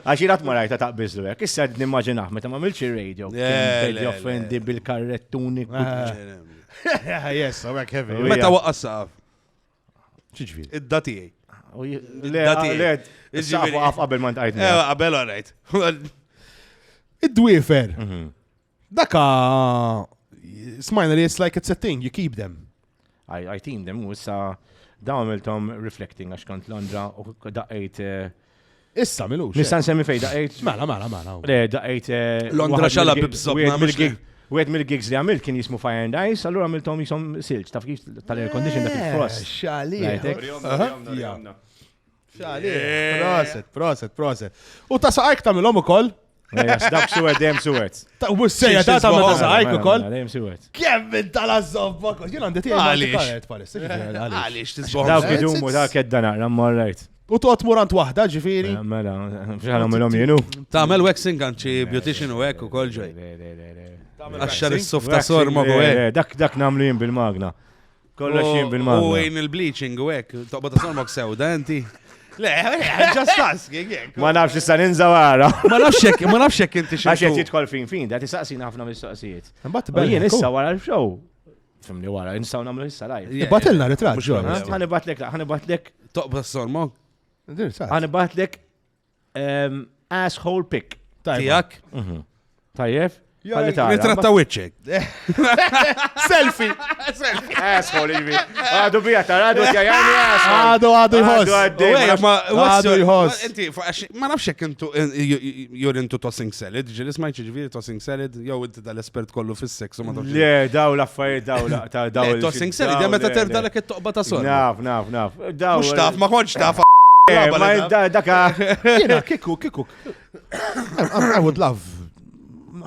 Għaxirat ma rajta ta' bizlu għek, issa nimmaġinaħ, meta ma milċi radio, kien offendi bil-karrettuni. Yes, għek heavy. Meta waqqas ċiġviri. id-datijaj. Le, safu għaf qabel ma ntajtni. Qabel għarajt. Id-dwifer. Daka, smajna li it's like it's a thing, you keep them. I team dem, u issa dawn għamiltom reflecting għax kont Londra u daqqejt. Issa milux. Nistan semmi fej daqqejt. Mela. Le, daqqejt. Londra xala bibżobna. U għed mill-gigs li għamilt kien jismu Fire and Ice, allura għamiltom jisom silġ, taf kif tal-air condition dak il-frost. Xali. Rajtek? Proset. U ta' saqajk ta' milom u koll? Dak suwed, dem suwed. Ta' u sejja ta' ta' ta' saqajk u koll? Dem suwed. Kemm tal-azzobba bakos? Jien għandi tiegħi Għaliex? Għaliex. Għaliex tisboħ. Dawk idumu, dak edda naqra morrajt. U toqgħod murant waħda ġifieri. Mela, fxħana millom jenu. Tagħmel waxing għanċi beautician u hekk ukoll ġej. Għaxxar is-suf ta' sorma u hekk. Dak namlu jien bil-magna. Kollox jien bil-magna. U għin il-bleaching u hekk, toqba ta' sorma sewda inti. Le, just asking. Ma nafx issa ninżawara. Ma nafx hekk inti xi. Għax qed jidħol fin, da tisaqsina ħafna mistoqsijiet. Imbagħad U jien issa wara l-show. Fimni wara, nistgħu nagħmlu issa live. Batilna ritratt ġo. Ħanibatlek. Toqba ta' sorma. Ħanibatlek asshole pick. Tijak. Tajjeb? Ritratt ta' wiċċek. Selfie. Asshole jivi. Għadu bijata, għadu tjajani asshole. Għadu jħoss. Għadu jħoss. Inti, ma nafx hekk intu you're into tossing salad, ġili smajċi ġiviri tossing salad, jew inti dal-espert kollu fis-seks u ma tafx. Le, daw l-affarijiet daw. Tossing salad, ja meta terda l it-toqba ta' sorma. Naf. Mux taf, ma konċ taf. Ma daka. Jena, kiku. I would love.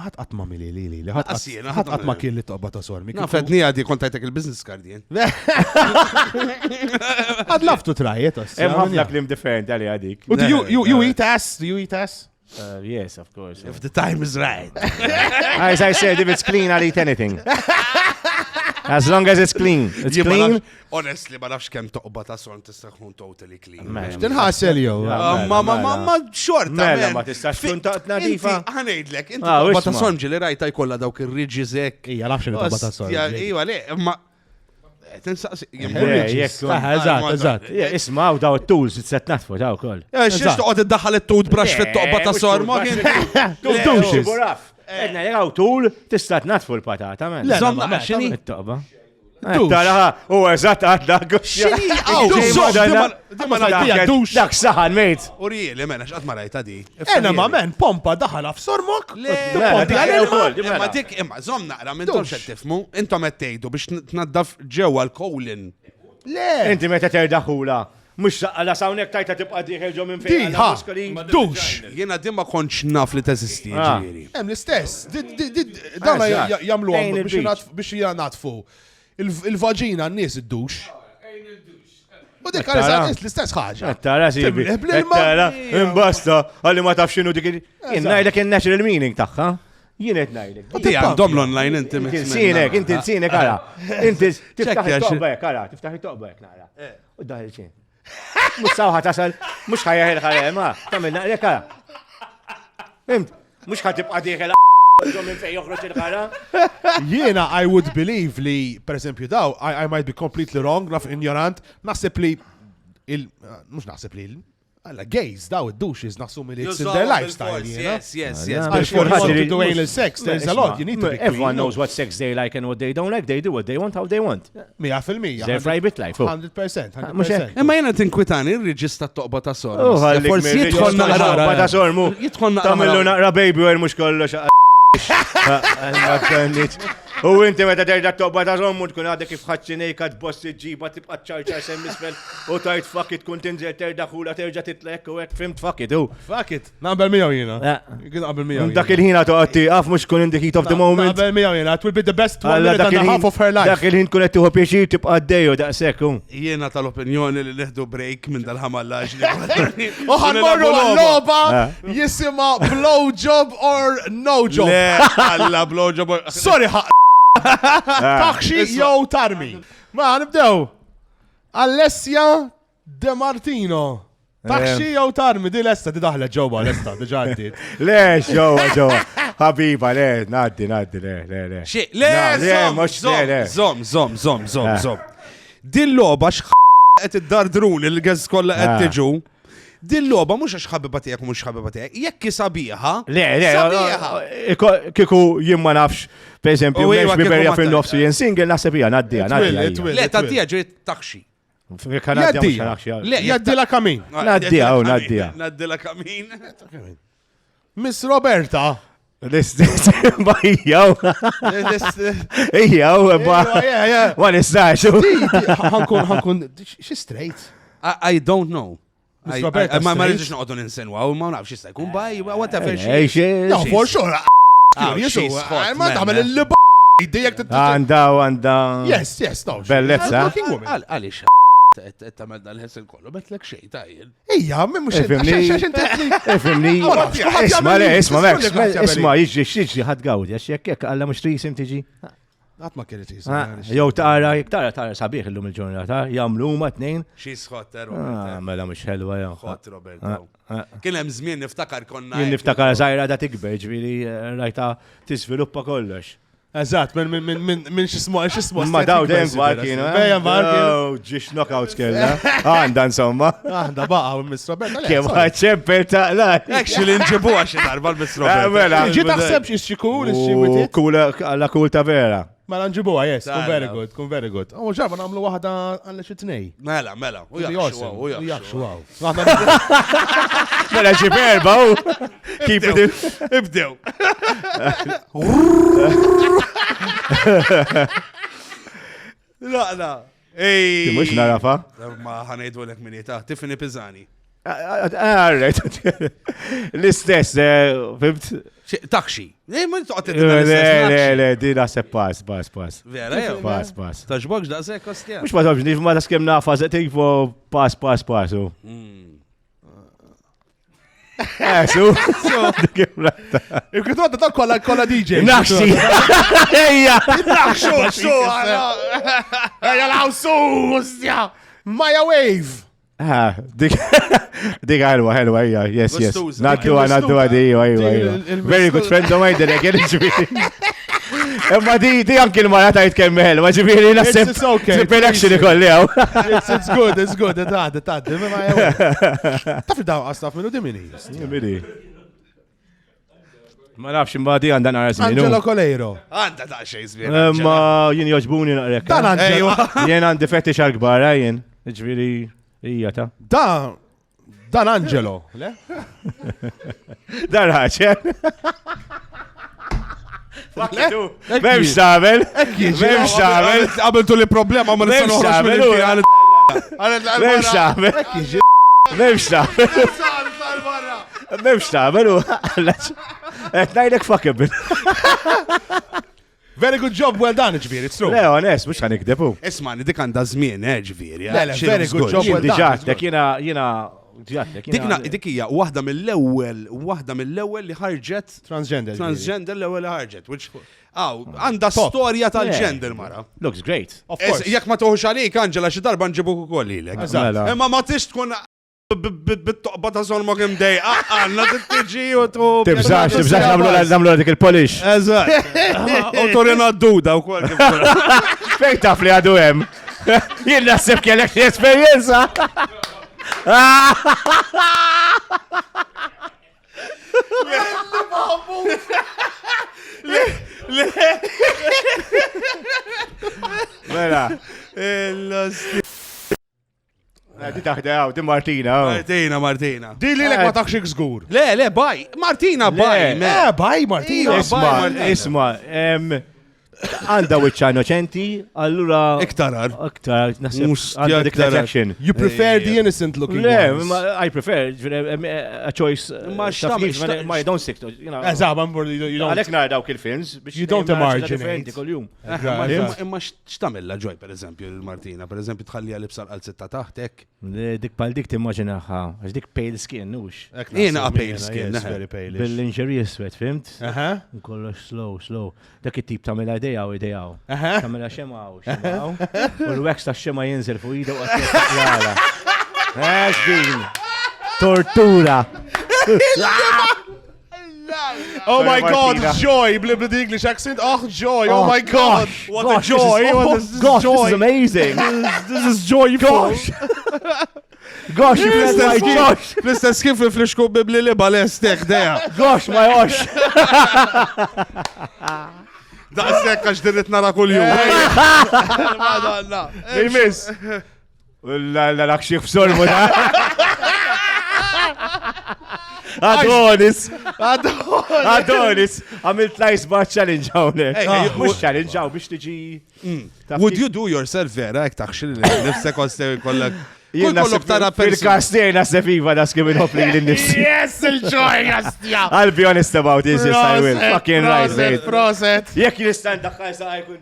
ħatqatma li. Asjena, ħatqatma kien li toqba ta' sormi. Nafetni għadi kontajtek il-business card jien. I'd love to try it. ħafna klim differenti għali għadik. You eat ass? Do you eat ass? Yes, of course. If the time is right. As I said, if it's clean, I'll eat anything. As long as it's clean. It's clean. Honestly, ma nafx kem toqba ta' sorm tista' tkun totally clean. Tinħassel jew. Ma xorta. Mela, ma tistax tkun nadifa. Ħanejdlek, inti toqba ta' sorm ġili rajta jkollha dawk ir-riġi zek. Ija, nafx li toqba ta' sorm. Iwa, le, ma. Tinsaqsi. Eżatt. Ismaw daw it-tools, it-set natfu daw kol. Xiex toqgħod iddaħħal it-toothbrush fit-toqba ta' sorm. Edna, jgħaw tool, tista' natfu l-patata, men. Zomma, xini? It-toqba. Taraħa, u eżatt għadda. Xini? Dak saħan, mejt. U rieli, mena, xqat ma rajta di. Ma men, pompa daħala f'sormok? Imma dik, zom naqra, mintom xed tifmu, intom qed tgħidu biex tnaddaf ġewwa l-kowlin. Le. Inti meta terdaħula. Mux saqqala sawnek tajta tibqa diħel ġo minn fejn. Dux. Jena dimma konċ naf li teżisti ġiri. L-istess. Dawna jamlu biex janatfu. Il-vagina n-nies id-dux. U dik għal l-istess ħaġa. Tara sibi. Tara, imbasta, għalli ma taf xinu dik. Najdek il-natural meaning taħħa. Jienet najdek. Ti għandhom l-online inti. Inti sinek, għara. Inti tiftaħ il-toqbek, għara. Tiftaħ il-toqbek, għara. U daħil ċin. Mux sawħa tasal, mux ħajja il-ħalem, ma. Tamil naqrek, għara. Fimt, mux ħatibqa diħel minn fej joħroġ il-ħara. Jiena, I would believe li, per esempio, daw, I might be completely wrong, naf ignorant, naħseb li, mux naħseb li, għalla, gays, daw id-douches naħsum li it's in their lifestyle, yes. Before you want to do anal sex, there's a lot, you need to be clean. Everyone knows what sex they like and what they don't like, they do what they want, how they want. 100%. Their private life. 100%. Imma jena tinkwitani, il-reġista toqba ta' sorm. Forsi jitħol naqra ta' sormu. Tamillu naqra baby għer mux kollox. U inti meta terġa' toqba ta' sommu tkun għadek kif ħaċċinejka tboss iġġiba tibqa' ċarċar sem isfel u tajt fuck it kun tinżel terġa' ħula terġa' titlek u hekk fimt fuck it. Fuck it. Naqbel miegħu jiena. Naqbel miegħu. Dak il-ħin toqgħod tieqaf mhux kun in the heat of the moment. Naqbel miegħu jiena. It will be the best 1 minute and a half of her life. Dak il-ħin kun qed tieħu pjaċir tibqa' għaddejju daqshekk hu. Jiena tal-opinjoni li neħdu break minn dal-ħamallaġ. U ħanmorru għall-logħba jisimha blowjob or no job. Le, alla blowjob. Sorry, taħxi jew tarmi. Ma nibdew. Alessia De Martino. Taħxi jew tarmi, di l-esta, di daħla ġoba l-esta, di ġaddit. Le, ġoba. Habiba, le, naddi, le. Zom. Din loba xħet id-dardrun il-għaz kolla qed tiġu. Din loba mhux għax ħabiba tiegħek mhux ħabiba tiegħek, jekk sabiħa. Le, kiku jien ma nafx, pereżempju, mhux biberja fin-nofs jien single naħseb hija ngħaddija. Le, taddija ġiet taħxi. Le, jaddila kamin. Naddija. Naddila kamin. Miss Roberta. L-istess, bajjaw. Ejjaw, ma nistax. Ħankun, xi straight? I don't know. Ma rridx noqogħdu ninsenwaw, ma nafx jista' jkun baj, whatever No, for sure. Ma tagħmel il-liba dejjek Għanda. Yes, no. Bellezza. Għaliex tagħmel dal-ħessel kollu betlek xejn tajjel. Ejja, mhux Efimni. Isma' jiġri ħadd gawdi għax jekk għalla mhux trisim tiġi. Għatma kienet Jew tara sabiħ illum il-ġurnata, jagħmlu huma tnejn. Xi sħotter Mela mhux ħelwa jew. Ħott Robert. Kien hemm żmien niftakar konna. Jien niftakar żgħira da tikber, ġifieri rajta tisviluppa kollox. Eżatt, minn xismu. Ma daw dejjem barkin. Dejjem barkin. Ġiex knockouts kellha. Għandha insomma. Għandha baqa' Miss Roberta. Kemm ħaċċempel taqla. Actually nġibuha xi darba l-Miss Roberta. Ġi taħseb xi cool, xi witit. Kula cool ta' vera. Mela nġibuha, yes, kun very good. U ġarba nagħmlu waħda għal xi tnej. Mela. U jaħxu. Mela ġiberba u. Ibdew. La. Ej. Mux narafa? Ma ħanejdu l-ek minita. Tiffany Pizzani. L-istess, fimt, Takxi. Ma toqgħod Le, di naħseb pass. Vera, jew. Pass. Taġbokx daqshekk kostja. Mux ma tobx, nif ma taskem nafa tipo pass. Su. Il-kritu għadda tal kolla DJ. Naxxi! Ejja! Naxxu, Ejja l-ħawsu, ustja. Maya Wave. Dik ħelwa, ejja, yes. Gustuża. Naddu għadi, ejja. Very good friend of mine, direk, ġibiri. Imma di anki l-mara tajt kemm ħelwa, ġibiri nasseb. It's okay. Production ikolli għaw. It's good, tad. Taf daw għastaf minnu dimini. Ma nafx imma di għandan għara zminu. Angelo Coleiro. Għanda ta' xej żmien. Ma jien joġbuni naqrek. Dan Angelo. Jien għandi fetish għal-gbar, jien. Ġibiri, ija ta. Dan Angelo. Le? Dan ħaċen. Memx tabel. Memx tabel. Għabiltu li problema ma Memx nistanu tabel. Memx tabel. Memx tabel. Memx tabel. Etnajdek fuckable. Very good job, well done, ġviri, it's true. Le, onest, mux għan ikdebu. Ismani, dik għanda żmien, ġifieri. Le, very good job, well done. Diġat, jina. Dik hija waħda mill-ewwel li ħarġet Transgender. l-ewwel li ħarġet. Għandha storja tal-gender mara. Looks great. Of course. Jekk ma toħux għalik, Angela, xi darba nġibuk ukoll lilek. Imma ma tix tkun bit-toqba ta' son ma kem dej, għanna t-tġi u tu. Tibżax namlu dik il-polish. Eżat. U torina d-duda u kol. Fejn taf li għadu hemm. Jien naħseb kellek l-esperienza. Mela. Di taħdew, di Martina. Martina. Di li lek ma taħxik zgur. Le, baj. Martina, baj. Baj, Martina. Isma, għanda wicċa innoċenti, allura. Iktar. Għanda dik attraction. You prefer the innocent looking ones. I prefer a choice. Ma don't stick to. Eżaban, you don't. Għalek nara dawk il-films. You don't emarginate. Imma x'tamilla ġoj, per eżempju, il-Martina, per eżempju, tħalli għal-ibsar għal-sitta taħtek. Dik pal dik timmaġinaħa, għax dik pale skin, nux. Jena pale skin. Bil-linġeri jiswet, fimt? Kollox slow. Dak it-tip tamela idejaw. Tamela xemaw. U l-wax ta' xema jinżel fuq ida u għasjala. Din. Tortura. Oh my God, Joy, with the English accent. Oh, Joy, oh my God. What a joy. Gosh, this is amazing. This is joyful. Gosh, you feel like Josh. Fl-istess kif il-flixku bibli li balestek deja. Gosh, my gosh. Daqsek għax dirrit nara kull jum. Madonna. Miss. La xieħ f'sormu da. Adonis. Għamilt lajs bar challenge għawne. Mux challenge għaw biex tiġi. Would you do yourself vera, ek taħxil li nifsek għostew kollak. Kollok tara fil-kastej nasib iva das kim inħopli l-nifsi. Yes, il-joy, għastja. I'll be honest about this, yes I will. Fucking right, mate. Proset. Jek jinistan daħħal saħajkun.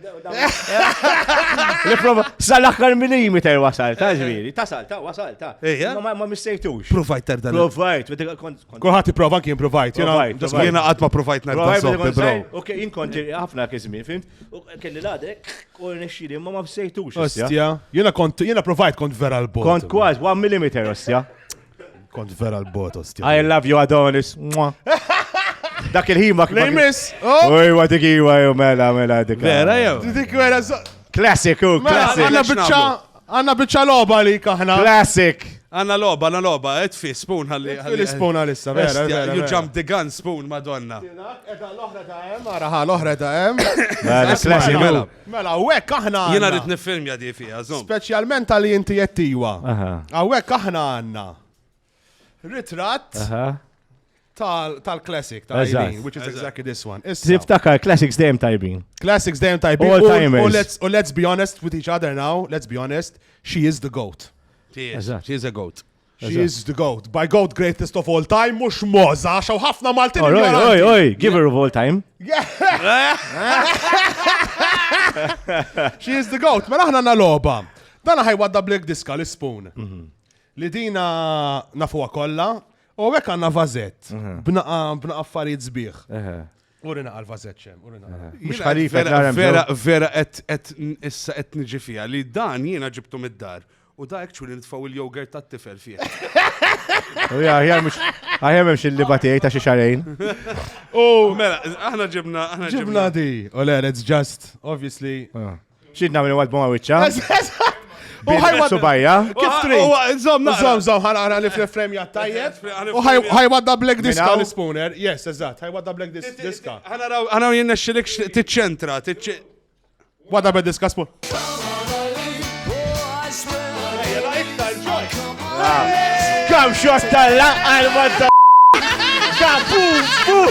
L-prova, sal-aħħar millimeter wasalta, ġviri. Tasalta, wasalta. Ma mistejtux. Provajter dal. Provajt. Kulħat iprova kien provajt. Jena għatma provajt narta soppi, bro. Ok, inkonti ħafna kizmin, fimt? Kelli ladek, u nexxili, ma mistejtux. Ostja. Jena provajt kont vera l-bot. Kont kważi 1 millimeter, ostja. Kont vera l-bot, ostja. I love you, Adonis. Dak il-ħima. Lejmis. Oj, wa dik iwa, mela dik. Vera, jow. Dik vera. Classic, Għanna bieċa loba li kaħna. Classic. Għanna loba, fi spoon għalli. Il-spoon għalissa, vera. You jump the gun spoon, madonna. L-oħra ta' em, għaraħa l-oħra ta' em. Classic. Mela, għawek aħna. Jena rrit nifilm jadi fija, zom. Specialment għalli inti jettiwa. Għawek aħna għanna. Ritrat tal-classic, tal-Eileen, which is exactly this one. Siftakar, classics dejjem tajbin. Classics dejjem tajbin. All timers. Let's be honest with each other now. Let's be honest. She is the GOAT. She is a goat. She is the GOAT. By GOAT greatest of all time, mux moza, xaw ħafna Maltin. Oj, give her of all time. She is the GOAT. Mela ħna naloba. Dana ħajwadda Black Disca l-spoon. Li dina nafuwa kolla, u għek għanna vazet. Bnaqa affarijiet zbieħ. Urina għal-vazet xem. Mux ħalifet Vera qed niġi fija li dan jiena ġibtu mid-dar. U da actually nitfaw il-jogurt tat tifel fija. U għajem memx il-libatijaj ta' xi xarejn. Mela, aħna ġibna di. Ole, let's just, obviously. Xidna minn għad buma wicċa. Bil subajja. Kif trid? Zom, ħana li fl-frame jattajjeb. U ħajwadda Black Disca l-spooner. Yes, eżatt, ħajwadda Black Disca. Ħana jenna xilik tiċċentra. Wadda Black Disca spoon. Kam xort tal-laqqa l-wadda. Kam, boom.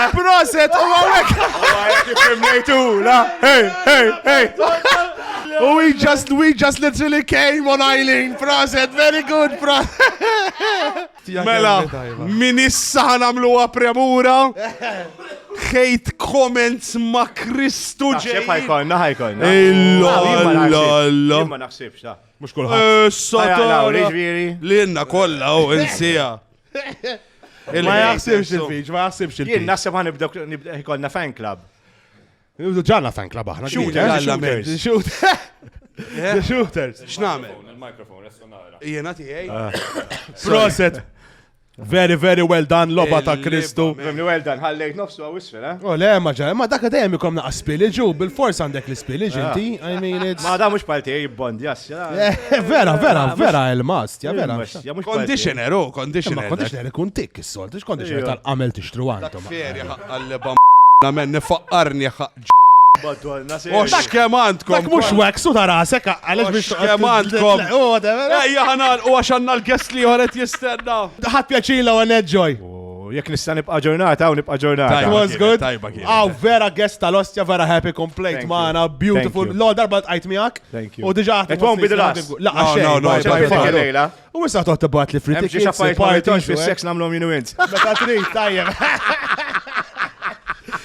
Proset, u għawek! Hey! We just literally came on Eileen. Proset, very good, Mela, minissa ħanamlu premura. Hate comments ma Kristu ġej. ħajkonna. Illo. Ma naħsibx, ta' Mux kullħat. Sotora. Li jenna kolla, insija. Ma jaħsibx il-fiġ, ma jaħsibx il-fiġ. Jien naħseb għan nibda ħikolna fan club. Ġanna fan club aħna. The shooters. X'namel? Jena tiegħi. Proset. Very, very well done, loba ta' Kristu. Femni well done, ħallejt nofsu għawisfel, eh? Oh, le, ma dakka dajem ikom naqqa spillage, bil-fors għandek l-spillage, inti. I mean, it's... Ma da mux palti, jibbond, jas. Vera, il-mast, ja, vera. Conditioner, conditioner. Conditioner ikun tik, is-solt, conditioner tal-qamel tixtru għantom. Feri għal-ba men nifaqqarni Xkemantkom. Dak mux waxu ta' rasek, għalix biex xkemantkom. Ejja ħanan, u għaxanna l-gest li għoret jistenna. ħat pjaċila u għanedġoj. Jek nista nibqa ġurnata u nibqa ġurnata. It was good. Vera guest tal-ostja, vera happy complete maħna, beautiful. Lo darba għajt miħak. U diġa It won't be the last. No. U issa toħta bat li fritik. Mġi xaffajt party fil-sex namlom jinu-int. Meta trid, tajjeb.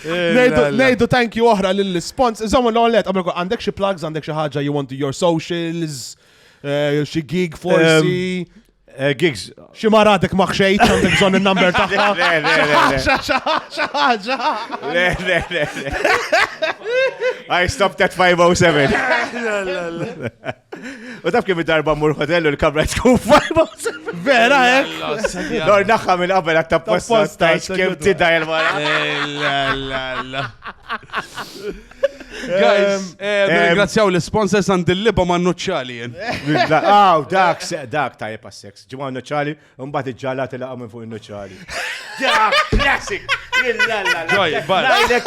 Nejdu thank you oħra l-sponsor. Zomu l-għollet, għandek xie plugs, għandek xie ħagġa, you want to your socials, xie gig forsi. Gigs. Xie maradek maħxejt, għandek bżon il-number taħħa. Le. I stopped at 507. U taf kif id-darba mur hotellu l-kamra tkun 507. Vera, Lor naħħa minn qabel għatta posta stajx kif tidda jel-mara. Guys, ringrazzjaw l-sponsors għand il-liba ma' nuċċali jen. Dak tajja pas-sex. Ġimma nuċċali, un-bat iġġalat il-laqqa minn fuq il-nuċċali. Dak, classic! Ġoj, barra. Dak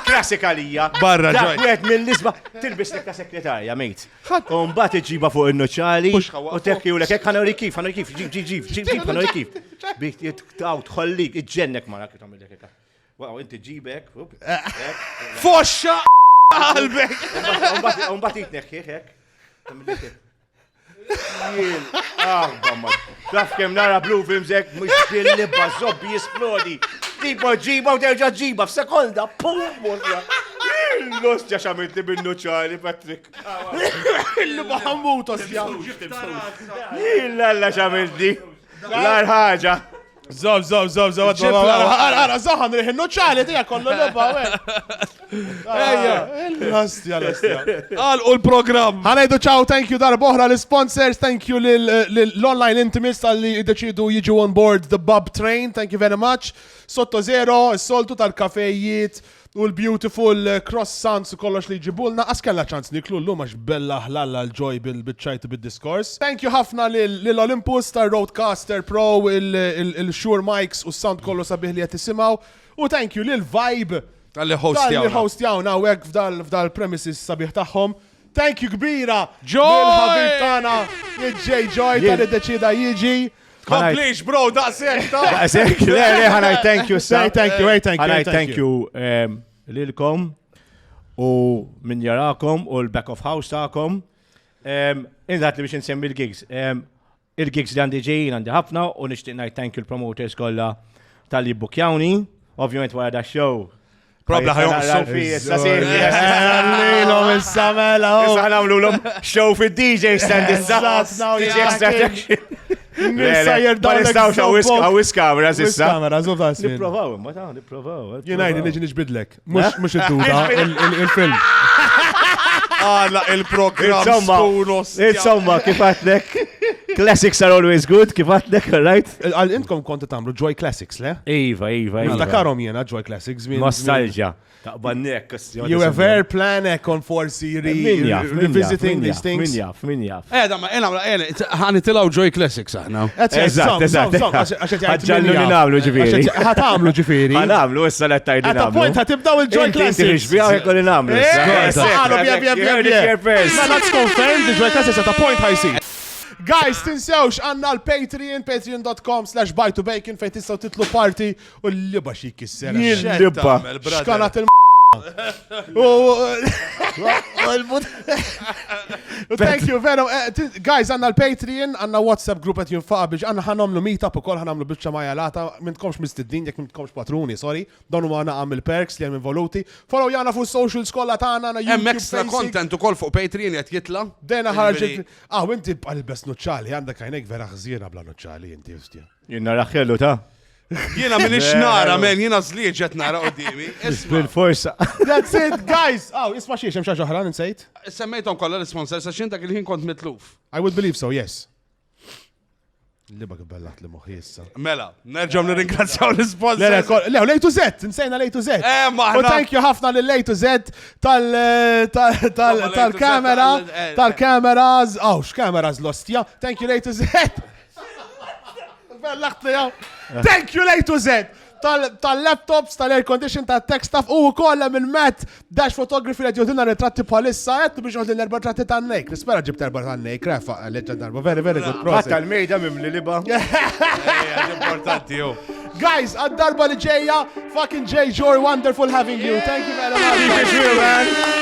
classic għalija. Barra, Dak ġoj. wieħed mill-nisba tilbis lek ta' sekretarja, mejt. Un-bat iġiba fuq il-nuċċali. U tekki u lek, ħanori kif, ġib, ħanori kif. Bik jitqaw tħollik, iġġennek ma' dak jtamillek eka. Wow, inti ġibek. Foxxa! Qalbek! Un-bat jitneħħieħ, hekk. Taf kem nara blue films ek, mux bil-libba, zobbi jisplodi. Tipo ġiba u terġa ġiba f'sekonda, pum, morja. L-ostja xamilti bin-nuċali, Patrick. Il-liba ħammut, ostja. Il-lalla xamilti. L-arħaġa. Zob. Għara, zoħan riħin nuċali tija kollu l-liba, L-ostja. Għal u l-program. Ħanajdu ċaw, thank you dar boħra l-sponsors, thank you l-online intimist għalli id-deċidu jiġu on board the Bob Train, thank you very much. Sotto zero, s-soltu tal-kafejiet u l-beautiful croissants u kollox li ġibulna. Askella ċans niklu l-lum għax bella ħlalla l-ġoj bil-ċajtu bil-diskors. Thank you ħafna l-Olympus tal-Roadcaster Pro, il-Shure Mics u s-sound kollu sabiħ li jtisimaw. U thank you l-Vibe. Tal-host jawna u għek f'dal-premises sabiħ taħħom. Thank you kbira. Joy! Bil-ħabib tana, J-Joy tal-deċida jiġi. Complete, bro, daqsek, ta' Daqsek, le, ħanaj thank you, Say thank you, thank you. ħanaj thank you lilkom u min jarakom u l-back of house ta'kom. Inżat li biex nsemmi l-gigs. Il-gigs li għandi ġejjin għandi ħafna u nixtieq ngħid thank you l-promoters kollha tal-li bukjawni. Ovvjament wara da show. Probla ħajonqsu. Issa ħanamlu l-om show fil-DJ stand issa. DJ Extraction. Nissa jirdaw Għawis kameras issa. Kameras, u ta' smin. Niprovaw, ma ta' niprovaw. Jenajdi neġi nġbidlek. Mux id-duda, il-film. Għala il-program sponos. Insomma, kifatlek. Classics are always good, kifatlek, right? Għal intkom konta tamlu Joy Classics, le? Iva. Dakarom jena Joy Classics. Nostalgia. Taqbannek. You ever plan kon forsi revisiting these things? Min jaf. ħanitilaw Joy Classics aħna. Eżatt. Ħadġallu li namlu ġifiri. ħatamlu ġifiri. Ħanamlu, issa l-ettajdi namlu. At point ħatibdaw il-Joy Classics. Ġbijaw jekk li namlu. Let's confirm the Joy Classics at a point ħajsi. Guys, tinsewx għanna l-Patreon, patreon.com/buy2bacon fejn tistaw titlu party u l-liba xie kisser. L-liba. Xkanat il- Thank you very much. Guys, għanna l-Patreon, għanna WhatsApp group għet jinfaqa biex għanna ħanamlu meetup u kol ħanamlu bieċa majalata, mintkomx mistiddin, jek mintkomx patruni, sorry. Donu għana għam il-perks li għam involuti. Follow jana fu social skolla tana, għana Hemm extra content ukoll fuq Patreon qed jitla. Dena ħarġet. Inti għal-bes nuċċali, għandek għajnek vera ħżiena bla nuċċali, inti jistja. Jina raħħellu ta' Jiena minix nara, men, jiena zliġet nara qoddimi. Bil-forsa. That's it, guys! Isma xiex, hemm xi ħaġa oħra nsejt? Semmejthom kollha l-sponsors għax inta kien kont mitluf. I would believe so, yes. Liba għabellat li moħi issa. Mela, nerġgħu nirringrazzjaw l-sponsors. Le, lejtu Z, nsejna lejtu Z. U thank you ħafna li lejtu Z tal-kamera, tal-kameras, x'kameras l-ostja. Thank you lejtu Z. Bellaħt li Thank you lejtu Z. Tal-laptops, tal-air condition, tal-tech stuff, u kolla minn Matt Dash Photography li jodina ritratti palissa, għettu biex għodin l-erba ritratti tan-nejk. Nispera ġibt erba tan-nejk, refa, leġġa darba, very good process. Għatta l-mejda minn li liba. Importanti, jo. Guys, għad-darba li ġeja, fucking Jay Jor, wonderful having you. Thank you very much.